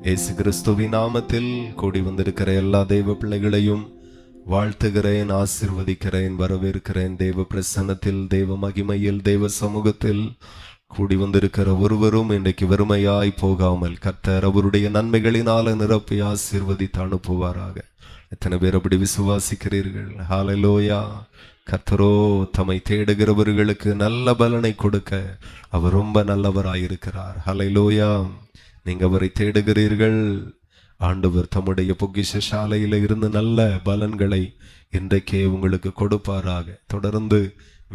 இயேசு கிறிஸ்துவின் நாமத்தில் கூடி வந்திருக்கிற எல்லா தெய்வ பிள்ளைகளையும் வாழ்த்துகிறேன், ஆசீர்வதிக்கிறேன், வரவேற்கிறேன். தெய்வ பிரசன்னத்தில், தெய்வ மகிமையில், தெய்வ சமூகத்தில் கூடி வந்திருக்கிற ஒருவரும் இன்றைக்கு வெறுமையாய் போகாமல் கர்த்தர் அவருடைய நன்மைகளினால நிரப்பி ஆசீர்வதித்து அனுப்புவாராக. எத்தனை பேர் அப்படி விசுவாசிக்கிறீர்கள்? ஹல்லேலூயா. கர்த்தரோ தம்மை தேடுகிறவர்களுக்கு நல்ல பலனை கொடுக்க அவர் ரொம்ப நல்லவராயிருக்கிறார். ஹல்லேலூயா. நீங்க அவரை தேடுகிறீர்கள், ஆண்டவர் தம்முடைய பொக்கிஷ சாலையில இருந்து நல்ல பலன்களை இன்றைக்கே உங்களுக்கு கொடுப்பாராக. தொடர்ந்து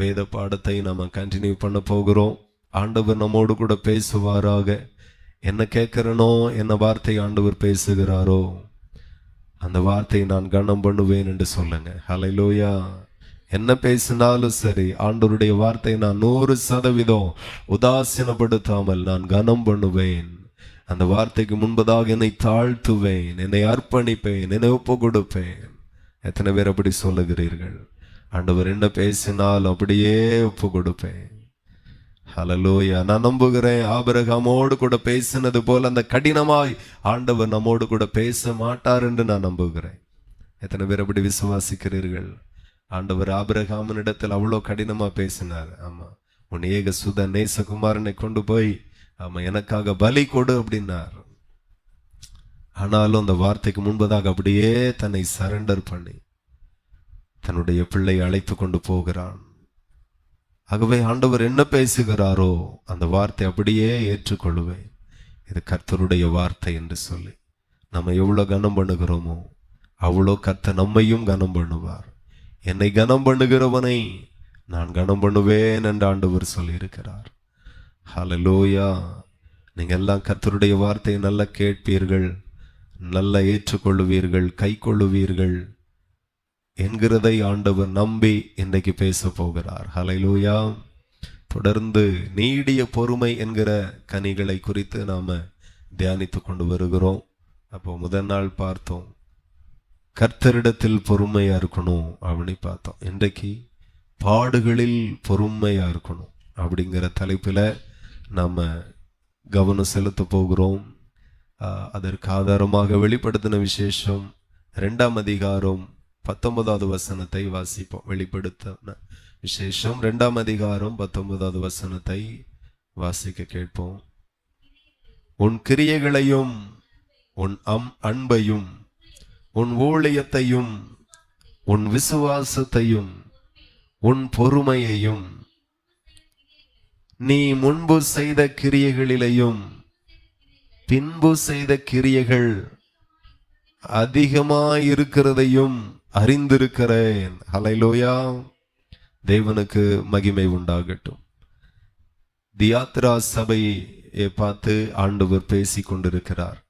வேத பாடத்தை நம்ம கண்டினியூ பண்ண போகிறோம். ஆண்டவர் நம்மோடு கூட பேசுவாராக. என்ன கேட்கிறனோ, என்ன வார்த்தை ஆண்டவர் பேசுகிறாரோ அந்த வார்த்தையை நான் கனம் பண்ணுவேன் என்று சொல்லுங்க. ஹல்லேலூயா. என்ன பேசினாலும் சரி, ஆண்டவருடைய வார்த்தை நான் 100% உதாசீனப்படுத்தாமல் நான் கனம் பண்ணுவேன். அந்த வார்த்தைக்கு முன்பதாக என்னை தாழ்த்துவேன், என்னை அர்ப்பணிப்பேன், என்னை ஒப்பு கொடுப்பேன். எத்தனை பேர் அப்படி சொல்லுகிறீர்கள்? ஆண்டவர் என்ன பேசினால் அப்படியே ஒப்பு கொடுப்பேன். ஹல்லேலூயா. நான் நம்புகிறேன், ஆபிரகாமோடு கூட பேசினது போல அந்த கடினமாய் ஆண்டவர் நம்மோடு கூட பேச மாட்டார் என்று நான் நம்புகிறேன். எத்தனை பேர் அப்படி விசுவாசிக்கிறீர்கள்? ஆண்டவர் ஆபிரகாமின் இடத்தில் அவ்வளோ கடினமா பேசினார். ஆமா, உன் ஏக சுத நேசகுமாரனை கொண்டு போய் ஆமா எனக்காக பலி கொடு அப்படின்னார். ஆனாலும் அந்த வார்த்தைக்கு முன்பதாக அப்படியே தன்னை சரண்டர் பண்ணி தன்னுடைய பிள்ளை அழைத்து கொண்டு போகிறான். ஆகவே ஆண்டவர் என்ன பேசுகிறாரோ அந்த வார்த்தை அப்படியே ஏற்றுக்கொள்வேன். இது கர்த்தருடைய வார்த்தை என்று சொல்லி நம்ம எவ்வளவு கனம் பண்ணுகிறோமோ அவ்வளோ கர்த்தர் நம்மையும் கனம் பண்ணுவார். என்னை கனம் பண்ணுகிறவனை நான் கனம் பண்ணுவேன் என்று ஆண்டவர் சொல்லி இருக்கிறார். ஹல்லேலூயா. நீங்க எல்லாம் கர்த்தருடைய வார்த்தையை நல்லா கேட்பீர்கள், நல்லா ஏற்றுக்கொள்ளுவீர்கள், கை கொள்ளுவீர்கள் என்கிறதை ஆண்டவர் நம்பி இன்றைக்கு பேச போகிறார். ஹல்லேலூயா. தொடர்ந்து நீடிய பொறுமை என்கிற கனிகளை குறித்து நாம தியானித்து கொண்டு வருகிறோம். அப்போ முதல் நாள் பார்த்தோம் கர்த்தரிடத்தில் பொறுமையா இருக்கணும் அப்படின்னு பார்த்தோம். இன்றைக்கு பாடுகளில் பொறுமையா இருக்கணும் அப்படிங்கிற தலைப்பில் நாம் கவனம் செலுத்த போகிறோம். அதற்கு ஆதாரமாக வெளிப்படுத்தின விசேஷம் 2ஆம் அதிகாரம் 19வது வசனத்தை வாசிப்போம். வெளிப்படுத்தின விசேஷம் 2ஆம் அதிகாரம் 19வது வசனத்தை வாசிக்க கேட்போம். உன் கிரியைகளையும் உன் அன்பையும் உன் ஊழியத்தையும் உன் விசுவாசத்தையும் உன் பொறுமையையும் நீ முன்பு செய்த கிரியைகளிலேயும் பின்பு செய்த கிரியைகள் அதிகமாயிருக்கிறதையும் அறிந்திருக்கிறேன். ஹல்லேலூயா. தேவனுக்கு மகிமை உண்டாகட்டும். தியாத்ரா சபையை பார்த்து ஆண்டவர் பேசி கொண்டிருக்கிறார்.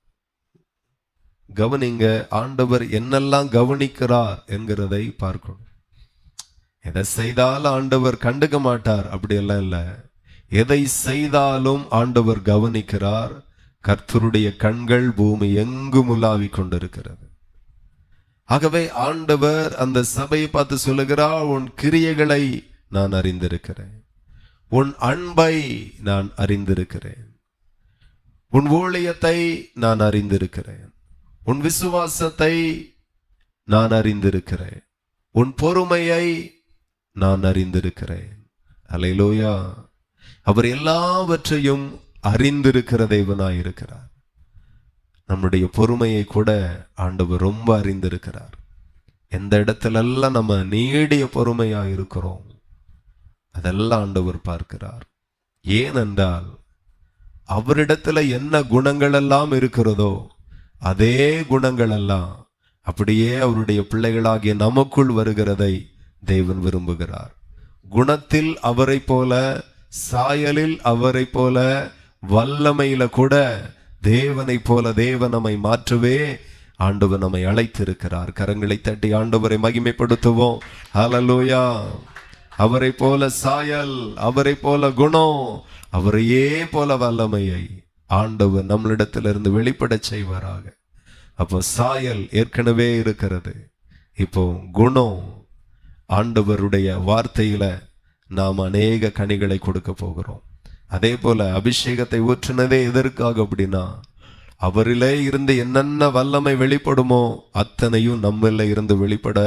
கவனிங்க, ஆண்டவர் என்னெல்லாம் கவனிக்கிறார் என்கிறதை பார்க்கணும். எதை செய்தாலும் ஆண்டவர் கண்டுக்க மாட்டார் அப்படியெல்லாம் இல்லை. எதை செய்தாலும் ஆண்டவர் கவனிக்கிறார். கர்த்தருடைய கண்கள் பூமி எங்கும் உலாவிக் கொண்டிருக்கிறது. ஆகவே ஆண்டவர் அந்த சபையை பார்த்து சொல்லுகிறார், உன் கிரியைகளை நான் அறிந்திருக்கிறேன், உன் அன்பை நான் அறிந்திருக்கிறேன், உன் ஊழியத்தை நான் அறிந்திருக்கிறேன், உன் விசுவாசத்தை நான் அறிந்திருக்கிறேன், உன் பொறுமையை நான் அறிந்திருக்கிறேன். ஹல்லேலூயா. அவர் எல்லாவற்றையும் அறிந்திருக்கிற தேவனாயிருக்கிறார். நம்முடைய பொறுமையை கூட ஆண்டவர் ரொம்ப அறிந்திருக்கிறார். எந்த இடத்துலெல்லாம் நம்ம நீடிய பொறுமையா இருக்கிறோம் அதெல்லாம் ஆண்டவர் பார்க்கிறார். ஏனென்றால் அவரிடத்துல என்ன குணங்கள் எல்லாம் இருக்கிறதோ அதே குணங்கள் எல்லாம் அப்படியே அவருடைய பிள்ளைகளாகிய நமக்குள் வருகிறதை தேவன் விரும்புகிறார். குணத்தில் அவரை போல, சாயலில் அவரை போல, வல்லமையில கூட தேவனை போல தேவன் நம்மை மாற்றவே ஆண்டவர் நம்மை அழைத்திருக்கிறார். கரங்களை தட்டி ஆண்டவரை மகிமைப்படுத்துவோம். ஹல்லேலூயா. அவரை போல சாயல், அவரை போல குணம், அவரையே போல வல்லமையை ஆண்டவர் நம்மளிடத்திலிருந்து வெளிப்பட செய்வாராக. அப்போ சாயல் ஏற்கனவே இருக்கிறது, இப்போ குணம் ஆண்டவருடைய வார்த்தையில நாம் அநேக கனிகளை கொடுக்க போகிறோம். அதே போல அபிஷேகத்தை ஊற்றினதே எதற்காக அப்படின்னா அவரிலே இருந்து என்னென்ன வல்லமை வெளிப்படுமோ அத்தனையும் நம்மள இருந்து வெளிப்பட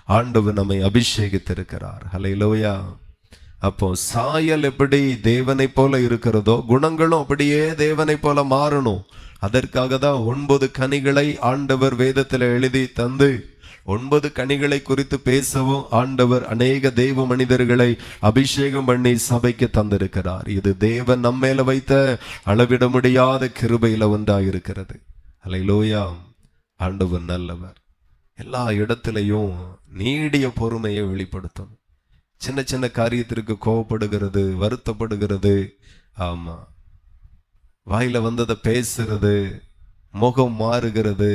ஆண்டவர் நம்மை அபிஷேகித்திருக்கிறார். ஹல்லேலூயா. அப்போ சாயல் எப்படி தேவனை போல இருக்கிறதோ குணங்களும் அப்படியே தேவனை போல மாறணும். அதற்காக தான் 9 கனிகளை ஆண்டவர் வேதத்தில் எழுதி தந்து 9 கனிகளை குறித்து பேசவும் ஆண்டவர் அநேக தெய்வ மனிதர்களை அபிஷேகம் பண்ணி சபைக்கு தந்திருக்கிறார். இது தேவன் நம்மேல வைத்த அளவிட முடியாத கிருபையில ஒன்றாயிருக்கிறது. ஹல்லேலூயா. ஆண்டவர் நல்லவர். எல்லா இடத்திலையும் நீடிய பொறுமையை வெளிப்படுத்தணும். சின்ன சின்ன காரியத்திற்கு கோபப்படுகிறது, வருத்தப்படுகிறது, ஆமா வாயில வந்ததை பேசுறது, முகம் மாறுகிறது,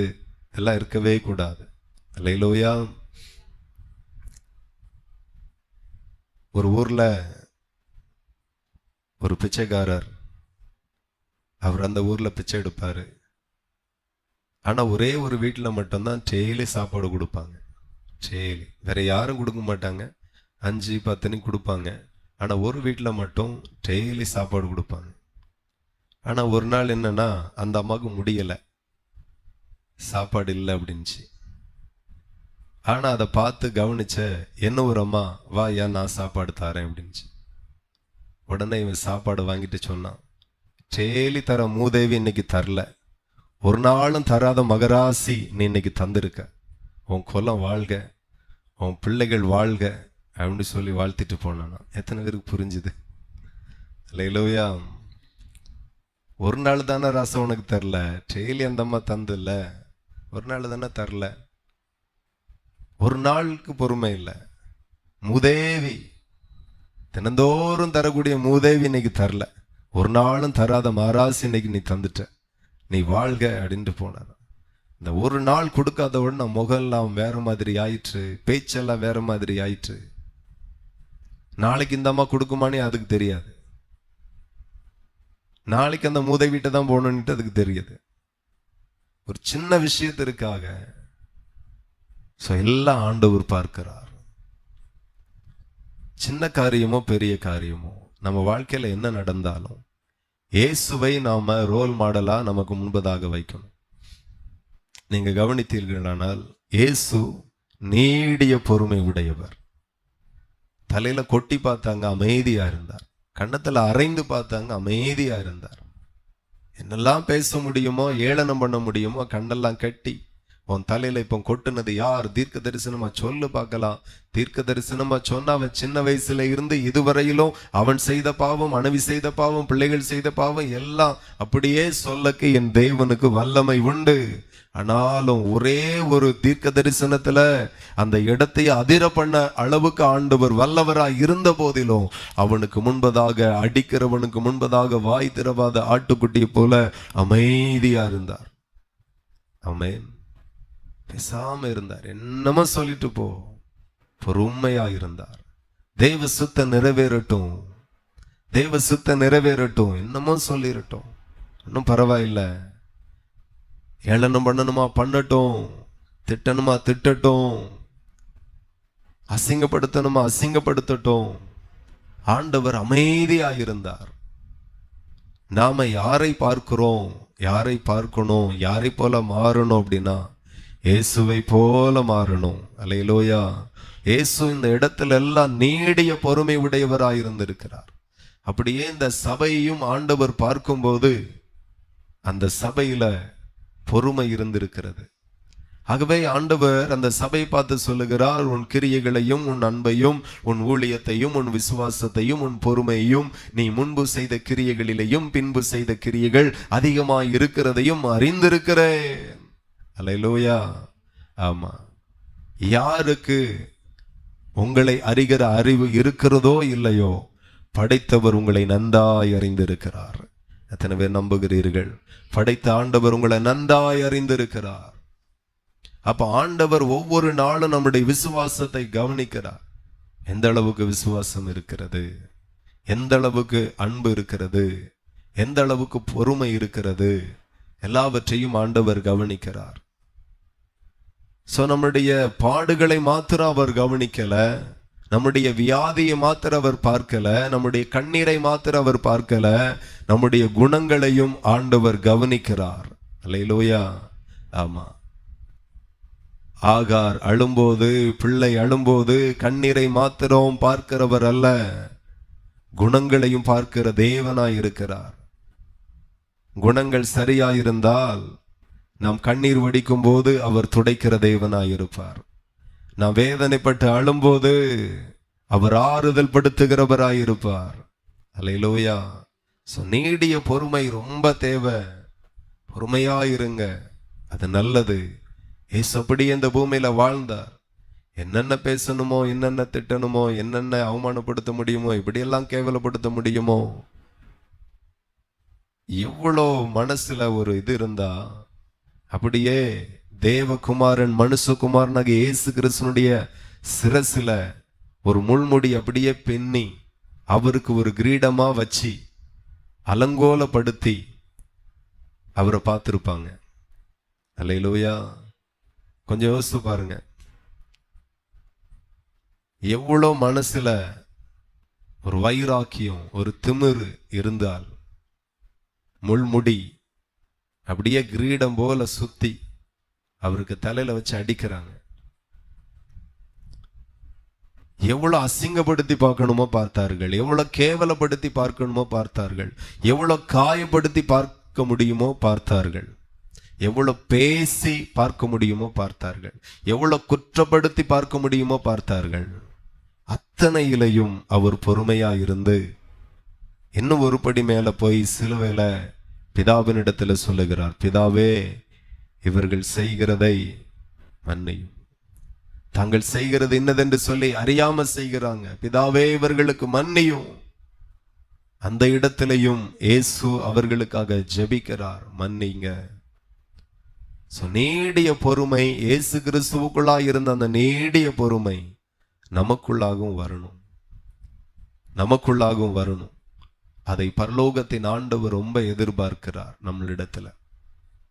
எல்லாம் இருக்கவே கூடாது. ஹல்லேலூயா. ஒரு ஊர்ல ஒரு பிச்சைக்காரர், அவர் அந்த ஊர்ல பிச்சை எடுப்பாரு. ஆனா ஒரே ஒரு வீட்டுல மட்டும்தான் டெய்லி சாப்பாடு கொடுப்பாங்க. டெய்லி வேற யாரும் கொடுக்க மாட்டாங்க. 5-10 கொடுப்பாங்க. ஆனா ஒரு வீட்டுல மட்டும் டெய்லி சாப்பாடு கொடுப்பாங்க. ஆனா ஒரு நாள் என்னன்னா, அந்த அம்மாவுக்கு முடியல, சாப்பாடு இல்லை அப்படின்ச்சு. ஆனா அதை பார்த்து கவனிச்ச என்ன ஒரு அம்மா, வா ஏன் நான் சாப்பாடு தரேன் அப்படின்ச்சு. உடனே இவன் சாப்பாடு வாங்கிட்டு சொன்னான், டெய்லி தர மூதேவி இன்னைக்கு தரல, ஒரு நாளும் தராத மகராசி நீ இன்னைக்கு தந்திருக்க, உன் குலம் வாழ்க, உன் பிள்ளைகள் வாழ்க அப்படின்னு சொல்லி வாழ்த்திட்டு போனானா. எத்தனை பேருக்கு புரிஞ்சுது? ஹல்லேலூயா. ஒரு நாள் தானே ராசம் உனக்கு தரல, டெய்லி அந்த அம்மா தந்தில்ல, ஒரு நாள் தானே தரல. ஒரு நாளுக்கு பொறுமை இல்லை. மூதேவி, தினந்தோறும் தரக்கூடிய மூதேவி இன்னைக்கு தரல, ஒரு நாளும் தராத மாராசி இன்னைக்கு நீ தந்துட்ட, நீ வாழ்க அப்படின்ட்டு போனான். இந்த ஒரு நாள் கொடுக்காத உடனே முகெல்லாம் வேற மாதிரி ஆயிற்று, பேச்செல்லாம் வேற மாதிரி ஆயிற்று. நாளைக்கு இந்த அம்மா கொடுக்குமானே அதுக்கு தெரியாது, நாளைக்கு அந்த மூதை வீட்டை தான் போகணுன்ட்டு அதுக்கு தெரியுது. ஒரு சின்ன விஷயத்திற்காக எல்லாம் ஆண்டவர் பார்க்கிறார். சின்ன காரியமோ பெரிய காரியமோ நம்ம வாழ்க்கையில என்ன நடந்தாலும் இயேசுவை நாம ரோல் மாடலா நமக்கு முன்பதாக வைக்கணும். நீங்க கவனித்தீர்களானால் இயேசு நீடிய பொறுமை உடையவர். தலையில கொட்டி பார்த்தாங்க, அமைதியா இருந்தார். கண்ணத்துல அரைந்து பார்த்தாங்க, அமைதியா இருந்தார். என்னெல்லாம் பேச முடியுமோ, ஏளனம் பண்ண முடியுமோ கண்ணெல்லாம் கட்டி, உன் தலையில இப்ப கொட்டுனது யார்? தீர்க்க தரிசனமா சொல்லு பார்க்கலாம். தீர்க்க தரிசனமா சொன்ன அவன் சின்ன வயசுல இருந்து இதுவரையிலும் அவன் செய்த பாவம், மனைவி செய்த பாவம், பிள்ளைகள் செய்த பாவம் எல்லாம் அப்படியே சொல்லக்கு என் தேவனுக்கு வல்லமை உண்டு. ஆனாலும் ஒரே ஒரு தீர்க்க தரிசனத்துல அந்த இடத்தை அதிர பண்ண அளவுக்கு ஆண்டவர் வல்லவராய் இருந்த போதிலும் அவனுக்கு முன்பதாக, அடிக்கிறவனுக்கு முன்பதாக வாய் திறவாத ஆட்டுக்குட்டியை போல அமைதியா இருந்தார். ஆமென். பேசாம இருந்தார். என்னமோ சொல்லிட்டு போ, பொறுமையா இருந்தார். தேவ சுத்த நிறைவேறட்டும், தேவ சுத்த நிறைவேறட்டும், என்னமோ சொல்லிரட்டும், இன்னும் பரவாயில்லை. ஏளனம் பண்ணணுமா பண்ணட்டும், திட்டணுமா திட்டட்டும், அசிங்கப்படுத்தணுமா அசிங்கப்படுத்தட்டும். ஆண்டவர் அமைதியா இருந்தார். நாம யாரை பார்க்கிறோம், யாரை பார்க்கணும், யாரை போல மாறணும் அப்படின்னா இயேசுவை போல மாறணும். அல்லேலூயா. இயேசு இந்த இடத்துல எல்லாம் நீடிய பொறுமை உடையவராய் இருந்திருக்கிறார். அப்படியே இந்த சபையையும் ஆண்டவர் பார்க்கும்போது அந்த சபையில பொறுமை இருந்திருக்கிறது. ஆகவே ஆண்டவர் அந்த சபை பார்த்து சொல்லுகிறார், உன் கிரியைகளையும், உன் அன்பையும், உன் ஊழியத்தையும், உன் விசுவாசத்தையும், உன் பொறுமையையும் நீ முன்பு செய்த கிரியைகளிலேயும் பின்பு செய்த கிரியைகள் அதிகமாய் இருக்கிறதையும் அறிந்திருக்கிறேன். அல்லேலூயா. ஆமா, யாருக்கு உங்களை அறிகிற அறிவு இருக்கிறதோ இல்லையோ படைத்தவர் உங்களை நன்றாய் அறிந்திருக்கிறார். எத்தனை பேர் நம்புகிறீர்கள்? படைத்த ஆண்டவர் உங்களை நன்றாய் அறிந்திருக்கிறார். அப்ப ஆண்டவர் ஒவ்வொரு நாளும் நம்முடைய விசுவாசத்தை கவனிக்கிறார். எந்த அளவுக்கு விசுவாசம் இருக்கிறது, எந்த அளவுக்கு அன்பு இருக்கிறது, எந்த அளவுக்கு பொறுமை இருக்கிறது, எல்லாவற்றையும் ஆண்டவர் கவனிக்கிறார். நம்முடைய பாடுகளை மாத்திரம் அவர் கவனிக்கல, நம்முடைய வியாதியை மாத்திரம் அவர் பார்க்கல, நம்முடைய கண்ணீரை மாத்திரம் அவர் பார்க்கல, நம்முடைய குணங்களையும் ஆண்டவர் கவனிக்கிறார். அல்லேலூயா. ஆமா, ஆகார் அழும்போது, பிள்ளை அழும்போது கண்ணீரை மாத்திரம் பார்க்கிறவர் அல்ல, குணங்களையும் பார்க்கிற தேவனாய் இருக்கிறார். குணங்கள் சரியாயிருந்தால் நாம் கண்ணீர் வடிக்கும் போது அவர் துடைக்கிற தேவனாய் இருப்பார். நாம் வேதனைப்பட்டு அழும்போது அவர் ஆறுதல் படுத்துகிறவராயிருப்பார். அல்லேலூயா. நீடிய பொறுமை ரொம்ப தேவை. பொறுமையாயிருங்க, அது நல்லது. இயேசு அப்படியே இந்த பூமியில வாழ்ந்தார். என்னென்ன பேசணுமோ, என்னென்ன திட்டணுமோ, என்னென்ன அவமானப்படுத்த முடியுமோ, இப்படியெல்லாம் கேவலப்படுத்த முடியுமோ, எவ்வளோ மனசுல ஒரு இது இருந்தா அப்படியே தேவகுமாரன் மனுஷகுமாரனாக இயேசு கிறிஸ்துனுடைய சிரசுல ஒரு முள்முடி அப்படியே பின்னி அவருக்கு ஒரு கிரீடமா வச்சு அலங்கோலப்படுத்தி அவரை பார்த்திருப்பாங்க. அல்லேலூயா. கொஞ்சம் யோசித்து பாருங்க, எவ்வளோ மனசுல ஒரு வைராக்கியம், ஒரு திமிரு இருந்தால் முள்முடி அப்படியே கிரீடம் போல சுத்தி அவருக்கு தலையில வச்சு அடிக்கிறாங்க. எவ்வளவு அசிங்கப்படுத்தி பார்க்கணுமோ பார்த்தார்கள், எவ்வளவு கேவலப்படுத்தி பார்க்கணுமோ பார்த்தார்கள், எவ்வளவு காயப்படுத்தி பார்க்க முடியுமோ பார்த்தார்கள், எவ்வளவு பேசி பார்க்க முடியுமோ பார்த்தார்கள், எவ்வளவு குற்றப்படுத்தி பார்க்க முடியுமோ பார்த்தார்கள். அத்தனையிலையும் அவர் பொறுமையா இருந்து இன்னும் ஒரு படி மேல போய் சிலுவையில பிதாவினிடத்துல சொல்லுகிறார், பிதாவே இவர்கள் செய்கிறதை மன்னியும், தாங்கள் செய்கிறது இன்னதென்று சொல்லி அறியாம செய்கிறாங்க, பிதாவே இவர்களுக்கு மன்னியும். அந்த இடத்திலையும் இயேசு அவர்களுக்காக ஜெபிக்கிறார், மன்னிங்க. நீடிய பொறுமை, இயேசு கிறிஸ்துவுக்குள்ளாய் இருந்த அந்த நீடிய பொறுமை நமக்குள்ளாகவும் வரணும், நமக்குள்ளாகவும் வரணும். அதை பரலோகத்தின் ஆண்டவர் ரொம்ப எதிர்பார்க்கிறார் நம்மளிடத்துல.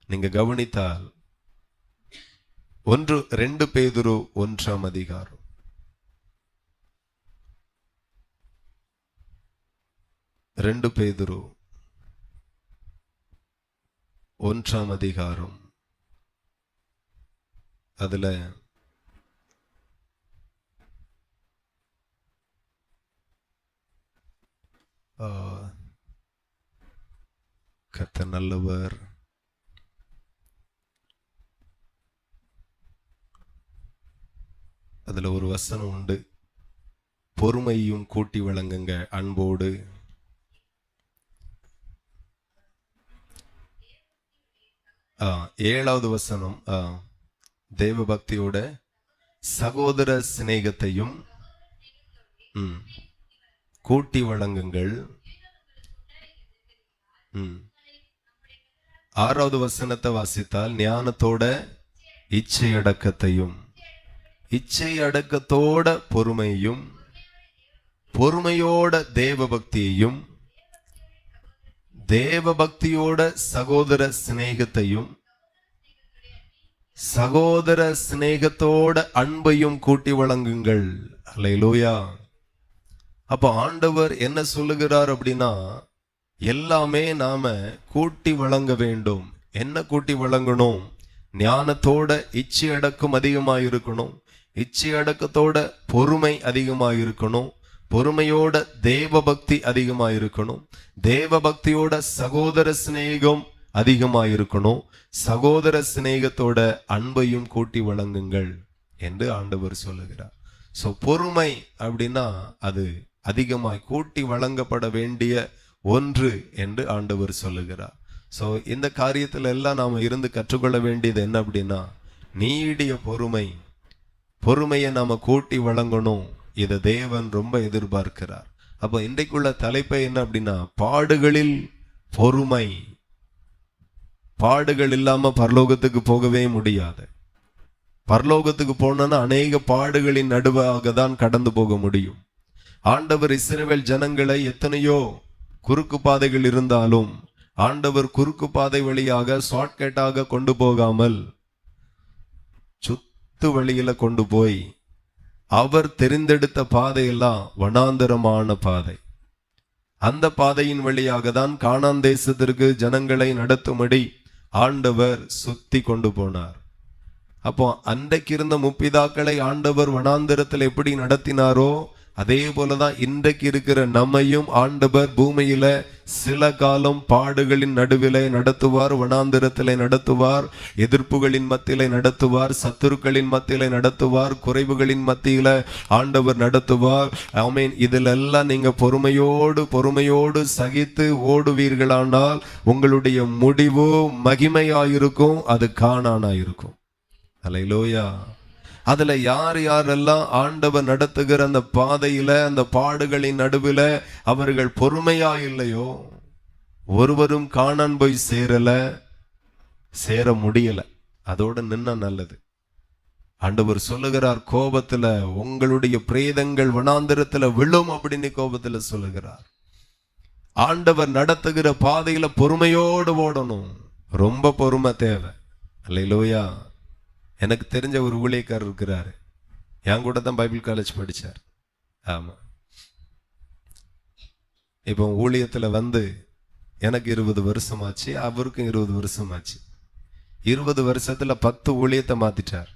நீங்க கவனித்தால் 2 பேதுரு 1 அதிகாரம் 2 பேதுரு 1 அதிகாரம் அதுல கர்த்தர் நல்லவர். அதுல ஒரு வசனம் உண்டு, பொறுமையும் கூட்டி வழங்குங்க அன்போடு. ஏழாவது வசனம், தேவ பக்தியோட சகோதர சிநேகத்தையும் கூட்டி வழங்குங்கள். 6வது வசனத்தை வாசித்தால் ஞானத்தோட இச்சை அடக்கத்தையும், இச்சை அடக்கத்தோட பொறுமையும், பொறுமையோட தேவ பக்தியையும், தேவ பக்தியோட சகோதர சிநேகத்தையும், சகோதர சிநேகத்தோட அன்பையும் கூட்டி வழங்குங்கள். அல்லேலூயா. அப்ப ஆண்டவர் என்ன சொல்லுகிறார் அப்படின்னா, எல்லாமே நாம கூட்டி வழங்க வேண்டும். என்ன கூட்டி வழங்கணும்? ஞானத்தோட இச்சை அடக்கம் அதிகமாயிருக்கணும், இச்சை அடக்கத்தோட பொறுமை அதிகமாயிருக்கணும், பொறுமையோட தேவ பக்தி அதிகமாயிருக்கணும், தேவ பக்தியோட சகோதர சிநேகம் அதிகமாயிருக்கணும், சகோதர சிநேகத்தோட அன்பையும் கூட்டி வழங்குங்கள் என்று ஆண்டவர் சொல்லுகிறார். பொறுமை அப்படின்னா அது அதிகமாய் கூட்டி வழங்கப்பட வேண்டிய ஒன்று என்று ஆண்டவர் சொல்லுகிறார். இந்த காரியத்துல எல்லாம் நாம இருந்து கற்றுக்கொள்ள வேண்டியது என்ன அப்படின்னா, நீடிய பொறுமை, பொறுமையை நாம கூட்டி வழங்கணும். இதை தேவன் ரொம்ப எதிர்பார்க்கிறார். அப்ப இன்றைக்குள்ள தலைப்பை என்ன அப்படின்னா, பாடுகளில் பொறுமை. பாடுகள் இல்லாம பரலோகத்துக்கு போகவே முடியாது. பரலோகத்துக்கு போனா அநேக பாடுகளின் நடுவாக தான் கடந்து போக முடியும். ஆண்டவர் இஸ்ரவேல் ஜனங்களை எத்தனையோ குறுக்கு பாதைகள் இருந்தாலும் ஆண்டவர் குறுக்கு பாதை வழியாக ஷார்ட்கட்டாக கொண்டு போகாமல் சுத்து வழியில கொண்டு போய் அவர் தெரிந்தெடுத்த பாதையெல்லாம் வனாந்தரமான பாதை. அந்த பாதையின் வழியாக தான் கானான் தேசத்திற்கு ஜனங்களை நடத்தும்படி ஆண்டவர் சுத்தி கொண்டு போனார். அப்போ அன்றைக்கு இருந்த முப்பிதாக்களை ஆண்டவர் வனாந்திரத்தில் எப்படி நடத்தினாரோ அதே போலதான் இன்றைக்கு இருக்கிற நம்மையும் ஆண்டவர் பூமியில சில காலம் பாடுகளின் நடுவிலே நடத்துவார், வனாந்திரத்திலே நடத்துவார், எதிர்ப்புகளின் மத்தியிலே நடத்துவார், சத்துருக்களின் மத்தியிலே நடத்துவார், குறைவுகளின் மத்தியில ஆண்டவர் நடத்துவார். ஆமென். இதிலெல்லாம் நீங்க பொறுமையோடு சகித்து ஓடுவீர்களானால் உங்களுடைய முடிவு மகிமையாயிருக்கும், அது காணானாயிருக்கும். அல்லேலூயா. அதுல யார் யாரெல்லாம் ஆண்டவர் நடத்துகிற அந்த பாதையில அந்த பாடுகளின் நடுவில் அவர்கள் பொறுமையா இல்லையோ ஒருவரும் காணான் போய் சேர முடியல. அதோட நின்னா நல்லது. ஆண்டவர் சொல்லுகிறார், கோபத்துல உங்களுடைய பிரேதங்கள் வனாந்திரத்துல விழும் அப்படின்னு கோபத்துல சொல்லுகிறார். ஆண்டவர் நடத்துகிற பாதையில பொறுமையோடு ஓடணும். ரொம்ப பொறுமை தேவை. அல்லேலூயா. எனக்கு தெரிஞ்ச ஒரு ஊழியக்காரர் இருக்கிறாரு. என் கூட தான் பைபிள் காலேஜ் படிச்சார். ஆமா. இப்போ ஊழியத்துல வந்து எனக்கு 20 வருஷம் ஆச்சு, அவருக்கும் 20 வருஷம் ஆச்சு. 20 வருஷத்துல 10 ஊழியத்தை மாத்திட்டார்.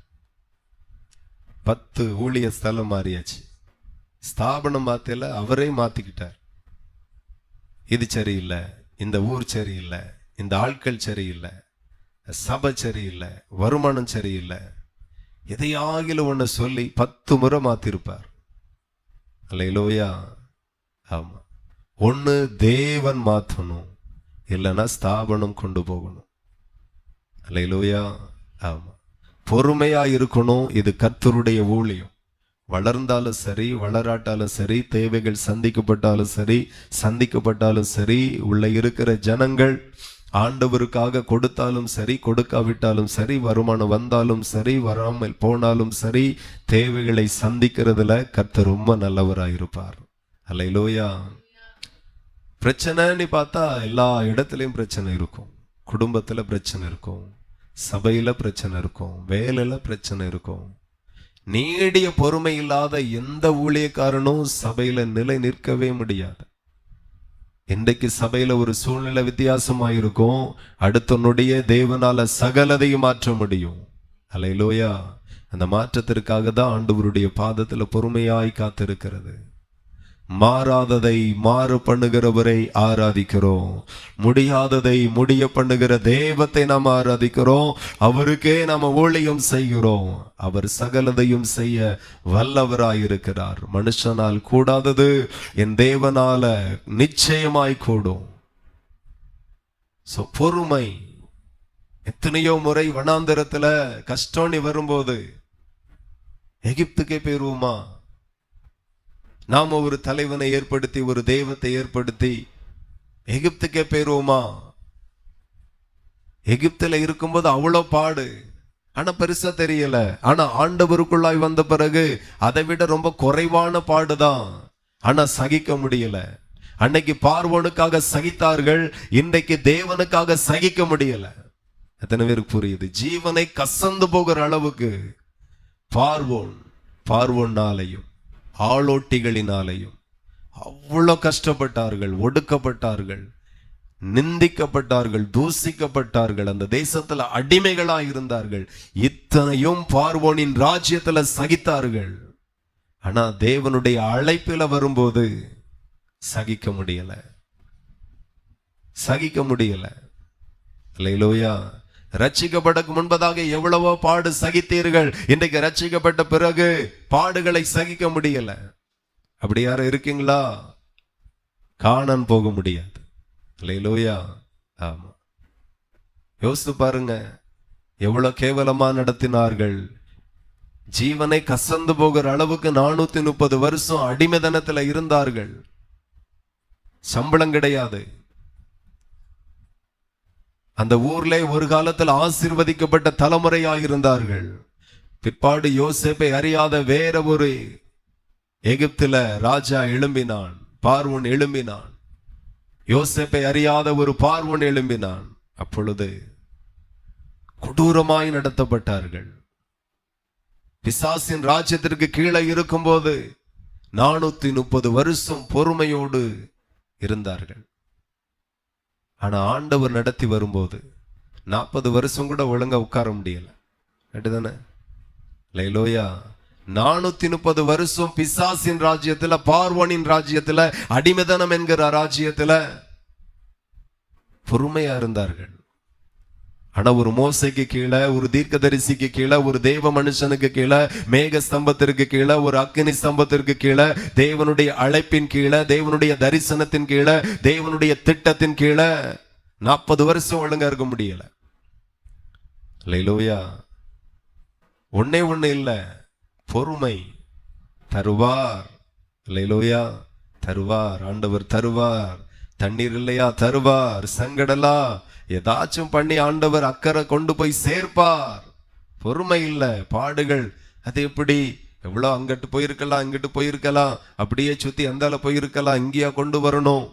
10 ஊழிய ஸ்தலம் மாறியாச்சு. ஸ்தாபனம் மாத்தல, அவரே மாத்திக்கிட்டார். இது சரியில்லை, இந்த ஊர் சரியில்லை, இந்த ஆட்கள் சரியில்லை, சபை சரியில்லை, வருமானம் சரியில்லை, எதையாகிலும் ஒண்ணு சொல்லி 10 முறை மாத்திருப்பார். அல்லேலூயா. ஆமா. ஒண்ணு தேவன் மாத்தணும், இல்லைன்னா ஸ்தாபனம் கொண்டு போகணும். அல்லேலூயா. ஆமா. பொறுமையா இருக்கணும். இது கர்த்தருடைய ஊழியம். வளர்ந்தாலும் சரி, வளராட்டாலும் சரி, தேவைகள் சந்திக்கப்பட்டாலும் சரி, உள்ள இருக்கிற ஜனங்கள் ஆண்டவருக்காக கொடுத்தாலும் சரி, கொடுக்காவிட்டாலும் சரி, வருமானம் வந்தாலும் சரி, வராமல் போனாலும் சரி, தேவைகளை சந்திக்கிறதுல கர்த்தர் ரொம்ப நல்லவராயிருப்பார். அல்லேலூயா. பிரச்சனைன்னு பார்த்தா எல்லா இடத்துலயும் பிரச்சனை இருக்கும். குடும்பத்துல பிரச்சனை இருக்கும், சபையில பிரச்சனை இருக்கும், வேலையில பிரச்சனை இருக்கும். நீடிய பொறுமை இல்லாத எந்த ஊழியக்காரனும் சபையில நிலை நிற்கவே முடியாது. இன்றைக்கு சபையில ஒரு சூழ்நிலை வித்தியாசமாயிருக்கும், அடுத்த நொடியே தேவனால சகலதையும் மாற்ற முடியும். அல்லேலூயா. அந்த மாற்றத்திற்காக தான் ஆண்டவருடைய பாதத்துல பொறுமையாய் காத்திருக்கிறது. மாறாததை மாறு பண்ணுகிறவரை ஆராதிக்கிறோம். முடியாததை முடிய பண்ணுகிற தெய்வத்தை நாம் ஆராதிக்கிறோம். அவருக்கே நாம ஊழியம் செய்கிறோம். அவர் சகலதையும் செய்ய வல்லவராயிருக்கிறார். மனுஷனால் கூடாதது என் தேவனால நிச்சயமாய் கூடும். பொறுமை. எத்தனையோ முறை வனாந்தரத்துல கஷ்டம் வரும்போது எகிப்துக்கே போயிருவோமா? நாம ஒரு தலைவனை ஏற்படுத்தி ஒரு தெய்வத்தை ஏற்படுத்தி எகிப்துக்கே போயிருவோமா? எகிப்துல இருக்கும்போது அவ்வளோ பாடு, ஆனா பெருசா தெரியல. ஆனா ஆண்டவருக்குள்ளாய் வந்த பிறகு அதை விட ரொம்ப குறைவான பாடுதான், ஆனா சகிக்க முடியல. அன்னைக்கு பார்வோனுக்காக சகித்தார்கள், இன்றைக்கு தேவனுக்காக சகிக்க முடியல. எத்தனை பேருக்கு புரியுது? ஜீவனை கசந்து போகிற அளவுக்கு பார்வோனாலையும் ஆளோட்டிகளினாலையும் அவ்வளோ கஷ்டப்பட்டார்கள், ஒடுக்கப்பட்டார்கள், நிந்திக்கப்பட்டார்கள், தூசிக்கப்பட்டார்கள், அந்த தேசத்துல அடிமைகளா இருந்தார்கள். இத்தனையும் பார்வோனின் ராஜ்யத்துல சகித்தார்கள். ஆனா தேவனுடைய அழைப்பில வரும்போது சகிக்க முடியல. அல்லேலூயா. ரட்சிக்கப்படக்கு முன்பதாக எவ்வளவோ பாடு சகித்தீர்கள். இன்றைக்கு ரட்சிக்கப்பட்ட பிறகு பாடுகளை சகிக்க முடியல. அப்படி யாரும் இருக்கீங்களா? காணான் போக முடியாது. அல்லேலூயா. ஆமா. யோசித்து பாருங்க, எவ்வளவு கேவலமா நடத்தினார்கள். ஜீவனை கசந்து போகிற அளவுக்கு 430 வருஷம் அடிமைதனத்துல இருந்தார்கள். சம்பளம் கிடையாது. அந்த ஊர்ல ஒரு காலத்தில் ஆசீர்வதிக்கப்பட்ட தலைமுறையாக இருந்தார்கள். பிற்பாடு யோசேப்பை அறியாத வேற ஒரு எகிப்துல ராஜா எழும்பினான், பார்வோன் எழும்பினான். யோசேப்பை அறியாத ஒரு பார்வோன் எழும்பினான். அப்பொழுது கொடூரமாய் நடத்தப்பட்டார்கள். பிசாசின் ராஜ்யத்திற்கு கீழே இருக்கும்போது 430 வருஷம் பொறுமையோடு இருந்தார்கள். ஆனா ஆண்டவர் நடத்தி வரும்போது 40 வருஷம் கூட ஒழுங்கா உட்கார முடியல. கேட்டுதானே? லைலோயா. 430 வருஷம் பிசாசின் ராஜ்யத்துல, பார்வோனின் ராஜ்யத்துல, அடிமைதனம் என்கிற ராஜ்யத்துல பொறுமையா இருந்தார்கள். ஆனா ஒரு மோசைக்கு கீழே, ஒரு தீர்க்கதரிசிக்கு கீழே, ஒரு தேவ மனுஷனுக்கு கீழே, மேக ஸ்தம்பத்திற்கு கீழே, ஒரு அக்கினி ஸ்தம்பத்திற்கு கீழே, தேவனுடைய அழைப்பின் கீழே, தேவனுடைய தரிசனத்தின் கீழே, தேவனுடைய திட்டத்தின் கீழே 40 வருஷம் ஒழுங்கா இருக்க முடியல. அல்லேலூயா. ஒண்ணே ஒண்ணு இல்ல, பொறுமை. தருவார். அல்லேலூயா. தருவார். ஆண்டவர் தருவார். தண்ணீர் இல்லையா? தருவார். சங்கடலா ஏதாச்சும் பண்ணி ஆண்டவர் அக்கறை கொண்டு போய் சேர்ப்பார். பொறுமை இல்ல, பாடுகள். அது எப்படி? எவ்வளவு அங்கிட்டு போயிருக்கலாம், இங்கிட்டு போயிருக்கலாம், அப்படியே சுத்தி அந்தால போயிருக்கலாம், இங்கேயா கொண்டு வரணும்?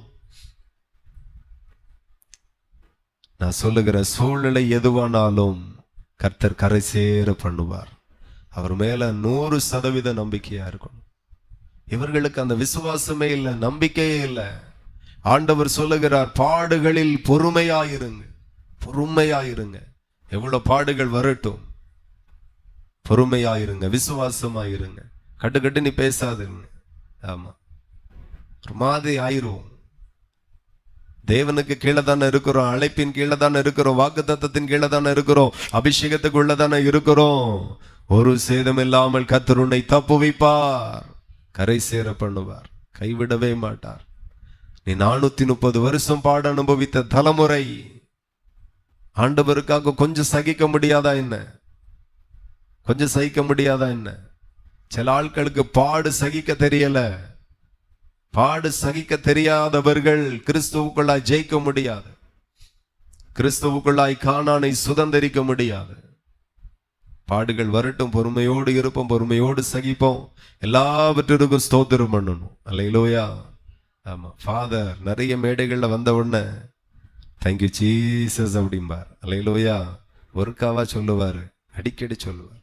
நான் சொல்லுகிற சூழ்நிலை எதுவானாலும் கர்த்தர் கரை சேர பண்ணுவார். அவர் மேல 100% நம்பிக்கையா இருக்கணும். இவர்களுக்கு அந்த விசுவாசமே இல்லை, நம்பிக்கையே இல்லை. ஆண்டவர் சொல்லுகிறார், பாடுகளில் பொறுமையாயிருங்க. பொறுமையாயிருங்க. எவ்வளவு பாடுகள் வரட்டும், பொறுமையாயிருங்க, விசுவாசமாயிருங்க. கட்டு நீ பேசாதுங்க. ஆமா, ஒரு மாதிரி ஆயிரும். தேவனுக்கு கீழே தானே இருக்கிறோம், அழைப்பின் கீழே தானே இருக்கிறோம், வாக்கு தத்தத்தின் கீழே தானே இருக்கிறோம், அபிஷேகத்துக்குள்ள தானே இருக்கிறோம். ஒரு சேதம் இல்லாமல் கர்த்தர் உன்னை தப்புவிப்பார், கரை சேர பண்ணுவார், கைவிடவே மாட்டார். நீ 430 வருஷம் பாட அனுபவித்த தலைமுறை, ஆண்டவருக்காக கொஞ்சம் சகிக்க முடியாதா என்ன? கொஞ்சம் சகிக்க முடியாதா என்ன? சில ஆட்களுக்கு பாடு சகிக்க தெரியல. பாடு சகிக்க தெரியாதவர்கள் கிறிஸ்துவுக்குள்ளாய் ஜெயிக்க முடியாது. கிறிஸ்துவுக்குள்ளாய் கானானை சுதந்திரிக்க முடியாது. பாடுகள் வரட்டும், பொறுமையோடு இருப்போம், பொறுமையோடு சகிப்போம், எல்லாவற்றிற்கும் ஸ்தோத்திரம் பண்ணணும். அல்லேலூயா. ஆமா, ஃபாதர் நிறைய மேடைகள்ல வந்த உடனே தேங்க்யூ ஜீசஸ் அப்படிம்பார். அல்லேலூயா. ஒருக்காவா சொல்லுவாரு, அடிக்கடி சொல்லுவார்.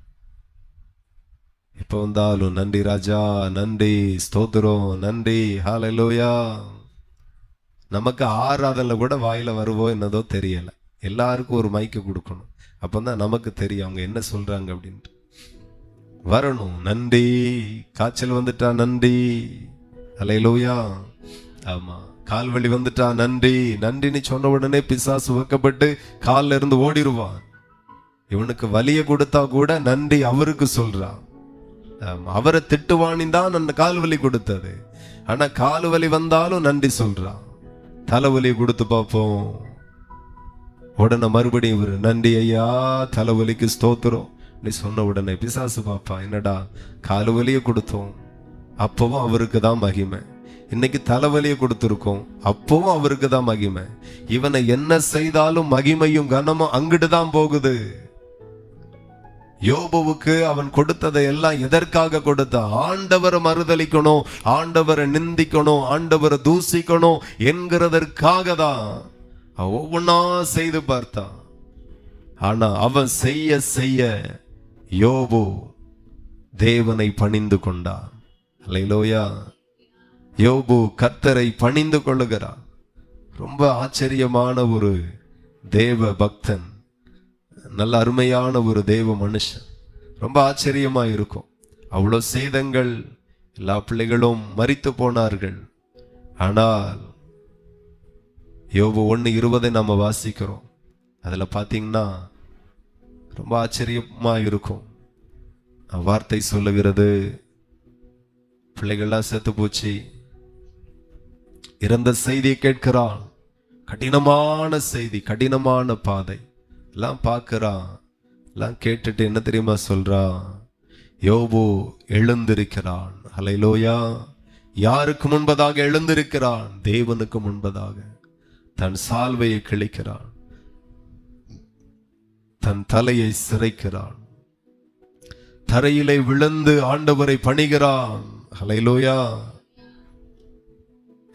இப்ப வந்தாலும் நன்றி ராஜா, நன்றி, ஸ்தோத்திரம், நன்றி, ஹல்லேலூயா. நமக்கு ஆராதனை கூட வாயில வருவோ என்னதோ தெரியல. எல்லாருக்கும் ஒரு மைக்கு கொடுக்கணும், அப்பதான் நமக்கு தெரியும் அவங்க என்ன சொல்றாங்க அப்படின்ட்டு. வரணும். நன்றி. காய்ச்சல் வந்துட்டா நன்றி, அல்லேலூயா. ஆமா, கால் வலி வந்துட்டா நன்றி. நன்றின்னு சொன்ன உடனே பிசாசு வைக்கப்பட்டு கால்ல இருந்து ஓடிடுவான். இவனுக்கு வலிய கொடுத்தா கூட நன்றி அவருக்கு சொல்றான். அவரை திட்டுவானின் தான் அந்த கால் வலி கொடுத்தது. ஆனா கால் வலி வந்தாலும் நன்றி சொல்றான். தலைவலி கொடுத்து பார்ப்போம், உடனே மறுபடியும் இவரு நன்றி ஐயா, தலைவலிக்கு ஸ்தோத்திரம் நீ சொன்ன உடனே பிசாசு பாப்பா, என்னடா கால் வலிய கொடுத்தோம், அப்பவும் அவருக்கு தான் மகிமை. இன்னைக்கு தலைவலியை கொடுத்திருக்கோம், அப்பவும் அவருக்கு தான் மகிமை. இவனை என்ன செய்தாலும் மகிமையும் கனமும் அங்கிட்டு தான் போகுது. யோபுவுக்கு அவன் கொடுத்ததை எல்லாம் எதற்காக கொடுத்த? ஆண்டவரை மறுதலிக்கணும், ஆண்டவரை நிந்திக்கணும், ஆண்டவரை தூசிக்கணும் என்கிறதற்காக தான் ஒவ்வொன்னா செய்து பார்த்தான். ஆனா அவன் செய்ய செய்ய யோபு தேவனை பணிந்து கொண்டான். அல்லேலூயா. யோபு கர்த்தரை பணிந்து கொள்ளுகிறான். ரொம்ப ஆச்சரியமான ஒரு தேவ பக்தன், நல்ல அருமையான ஒரு தேவ மனுஷன். ரொம்ப ஆச்சரியமா இருக்கும். அவ்வளோ சேதங்கள், எல்லா பிள்ளைகளும் மரித்து போனார்கள். ஆனால் யோபு 1:20 நம்ம வாசிக்கிறோம். அதுல பாத்தீங்கன்னா ரொம்ப ஆச்சரியமா இருக்கும். வார்த்தை சொல்லுகிறது, பிள்ளைகள்லாம் செத்து போச்சு, இறந்த செய்தியை கேட்கிறான். கடினமான செய்தி, கடினமான பாதை எல்லாம் பார்க்கிறான். எல்லாம் கேட்டுட்டு என்ன தெரியுமா சொல்றான்? யோபு எழுந்திருக்கிறான். அல்லேலூயா. யாருக்கு முன்பதாக எழுந்திருக்கிறான்? தேவனுக்கு முன்பதாக தன் சால்வையை கிழிக்கிறான், தன் தலையை சிரைக்கிறான், தரையிலே விழுந்து ஆண்டவரை பணிகிறான். அல்லேலூயா.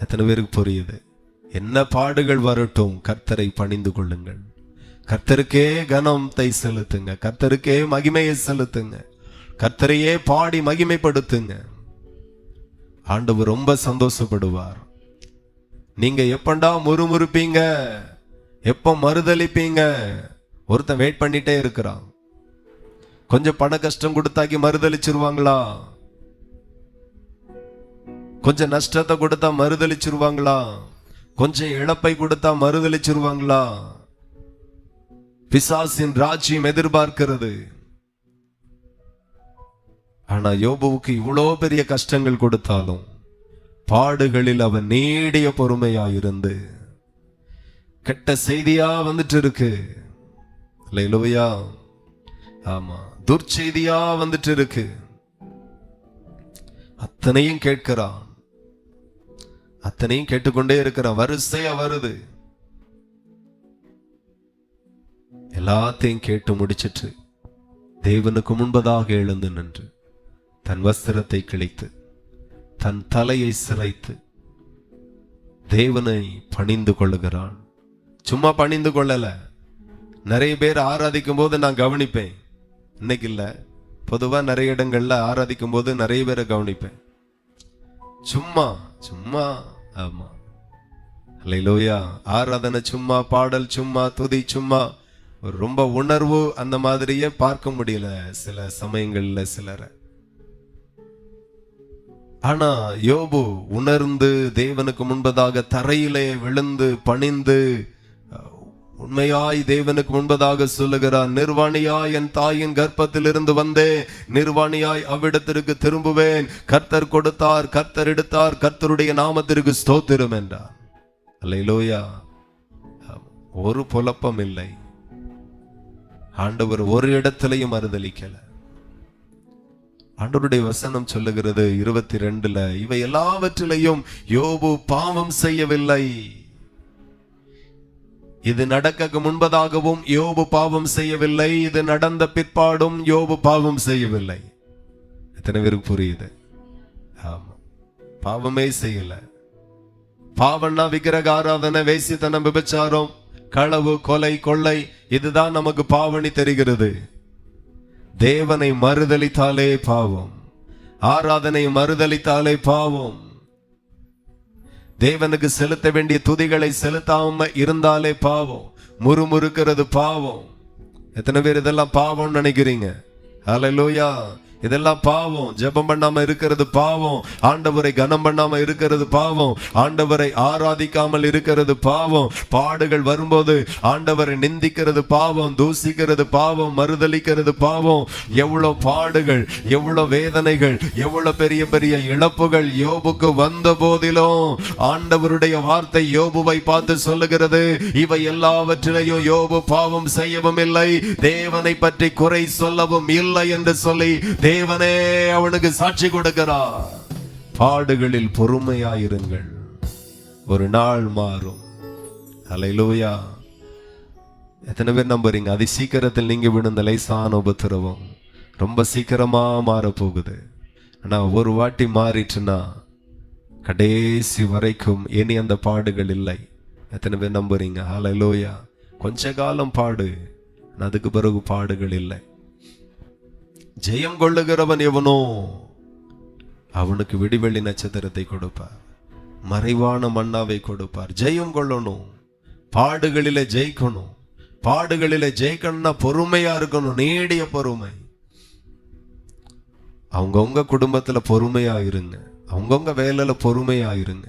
எத்தனை பேருக்கு புரியுது? என்ன பாடுகள் வரட்டும், கர்த்தரை பணிந்து கொள்ளுங்கள். கர்த்தருக்கே கனத்தை செலுத்துங்க, கர்த்தருக்கே மகிமையை செலுத்துங்க, கர்த்தரையே பாடி மகிமைப்படுத்துங்க. ஆண்டவர் ரொம்ப சந்தோஷப்படுவார். நீங்க எப்பண்டா முறுமுறுப்பீங்க, எப்ப மறுதளிப்பீங்க, ஒருத்தன் வெயிட் பண்ணிட்டே இருக்கிறான். கொஞ்சம் பண கஷ்டம் கொடுத்தாக்கி மறுதளிச்சிருவாங்களா? கொஞ்சம் நஷ்டத்தை கொடுத்தா மறுதளிச்சிருவாங்களா? கொஞ்சம் இழப்பை கொடுத்தா மறுதளிச்சிருவாங்களா? பிசாசின் ராஜ்யம் எதிர்பார்க்கிறது. ஆனா யோபுவுக்கு இவ்வளோ பெரிய கஷ்டங்கள் கொடுத்தாலும் பாடுகளில் அவன் நீடிய பொறுமையாயிருந்து, கெட்ட செய்தியா வந்துட்டு இருக்கு, அல்லேலூயா, ஆமா, துர்ச்செய்தியா வந்துட்டு இருக்கு, அத்தனையும் கேட்கிறான், அத்தனையும் கேட்டுக்கொண்டே இருக்கிறான். வரிசையா வருது. எல்லாத்தையும் கேட்டு முடிச்சிட்டு தேவனுக்கு முன்பதாக எழுந்து நின்று தன் வஸ்திரத்தை கிழித்து தன் தலையை சிரைத்து தேவனை பணிந்து கொள்ளுகிறான். சும்மா பணிந்து கொள்ளல. நிறைய பேர் ஆராதிக்கும் போது நான் கவனிப்பேன், இன்னைக்கு இல்ல, பொதுவா நிறைய இடங்கள்ல ஆராதிக்கும் போது நிறைய பேரை கவனிப்பேன். சும்மா சும்மா, ஆமா, அல்லேலூயா, ஆராதனை சும்மா, பாடல் சும்மா, துதி சும்மா, ரொம்ப உணர்வு அந்த மாதிரியே பார்க்க முடியல சில சமயங்கள்ல சிலரை. ஆனா யோபு உணர்ந்து தேவனுக்கு முன்பதாக தரையிலே விழுந்து பணிந்து உண்மையாய் தேவனுக்கு முன்பதாக சொல்லுகிறார், நிர்வாணியாய் என் தாயின் கர்ப்பத்தில் இருந்து வந்தே நிர்வாணியாய் அவ்விடத்திற்கு திரும்புவேன். கர்த்தர் கொடுத்தார், கர்த்தர் எடுத்தார், கர்த்தருடைய நாமத்திற்கு ஸ்தோத்திரம் என்றார். அல்லேலூயா. ஒரு புலப்பம் இல்லை. ஆண்டவர் ஒரு இடத்திலையும் மறுதலிக்கல. ஆண்டவருடைய வசனம் சொல்லுகிறது 22, இவை எல்லாவற்றிலையும் யோபு பாவம் செய்யவில்லை. இது நடக்க முன்பதாகவும் யோபு பாவம் செய்யவில்லை, இது நடந்த பிற்பாடும் யோபு பாவம் செய்யவில்லை. எத்தனை பேருக்கு புரியுது? ஆமா, பாவமே செய்யல. பாவம்னா விக்கிரக ஆராதனை, வேசித்தனம், விபச்சாரம், களவு, கொலை, கொள்ளை, இதுதான் நமக்கு பாவனி தெரிகிறது. தேவனை மறுதலித்தாலே பாவம், ஆராதனை மறுதலித்தாலே பாவம், தேவனுக்கு செலுத்த வேண்டிய துதிகளை செலுத்தாம இருந்தாலே பாவம், முறுமுறுக்கிறது பாவம். எத்தனை பேர் இதெல்லாம் பாவம் நினைக்கிறீங்க? ஹல்லேலூயா. இதெல்லாம் பாவம். ஜெபம் பண்ணாம இருக்கிறது பாவம், ஆண்டவரை கனம் பண்ணாம இருக்கிறது பாவம், ஆண்டவரை ஆராதிக்காமல் இருக்கிறது பாவம், பாடுகள் வரும்போது ஆண்டவரை நிந்திக்கிறது பாவம், தூசிக்கிறது பாவம், மறுதலிக்கிறது பாவம். எவ்வளவு பாடுகள், எவ்வளவு வேதனைகள், எவ்வளவு பெரிய பெரிய இழப்புகள் யோபுக்கு வந்த போதிலும் ஆண்டவருடைய வார்த்தை யோபுவை பார்த்து சொல்லுகிறது, இவை எல்லாவற்றிலையும் யோபு பாவம் செய்யவும் இல்லை, தேவனை பற்றி குறை சொல்லவும் இல்லை என்று சொல்லி தேவனே அவனுக்கு சாட்சி கொடுக்கிறார். பாடுகளில் பொறுமையாயிருங்கள், ஒரு நாள் மாறும். அல்லேலூயா. எத்தனை பேர் நம்புறீங்க? அதி சீக்கிரத்தில் நீங்க விழுந்த லேசான உபத்திரவம் ரொம்ப சீக்கிரமா மாறப்போகுது. ஆனா ஒரு வாட்டி மாறிட்டுனா கடைசி வரைக்கும் இனி அந்த பாடுகள் இல்லை. எத்தனை பேர் நம்புறீங்க? அல்லேலூயா. கொஞ்ச காலம் பாடு, அதுக்கு பிறகு பாடுகள் இல்லை. ஜெயம் கொள்ளுகிறவன் எவனோ அவனுக்கு விடிவெள்ளி நட்சத்திரத்தை கொடுப்பார், மறைவான மன்னாவை கொடுப்பார். ஜெயம் கொள்ளணும், பாடுகளிலே ஜெயிக்கணும். பாடுகளிலே ஜெயிக்கணும்னா பொறுமையா இருக்கணும், நீடிய பொறுமை. அவங்கவுங்க குடும்பத்துல பொறுமையா இருங்க, அவங்கவுங்க வேலையில பொறுமையா இருங்க,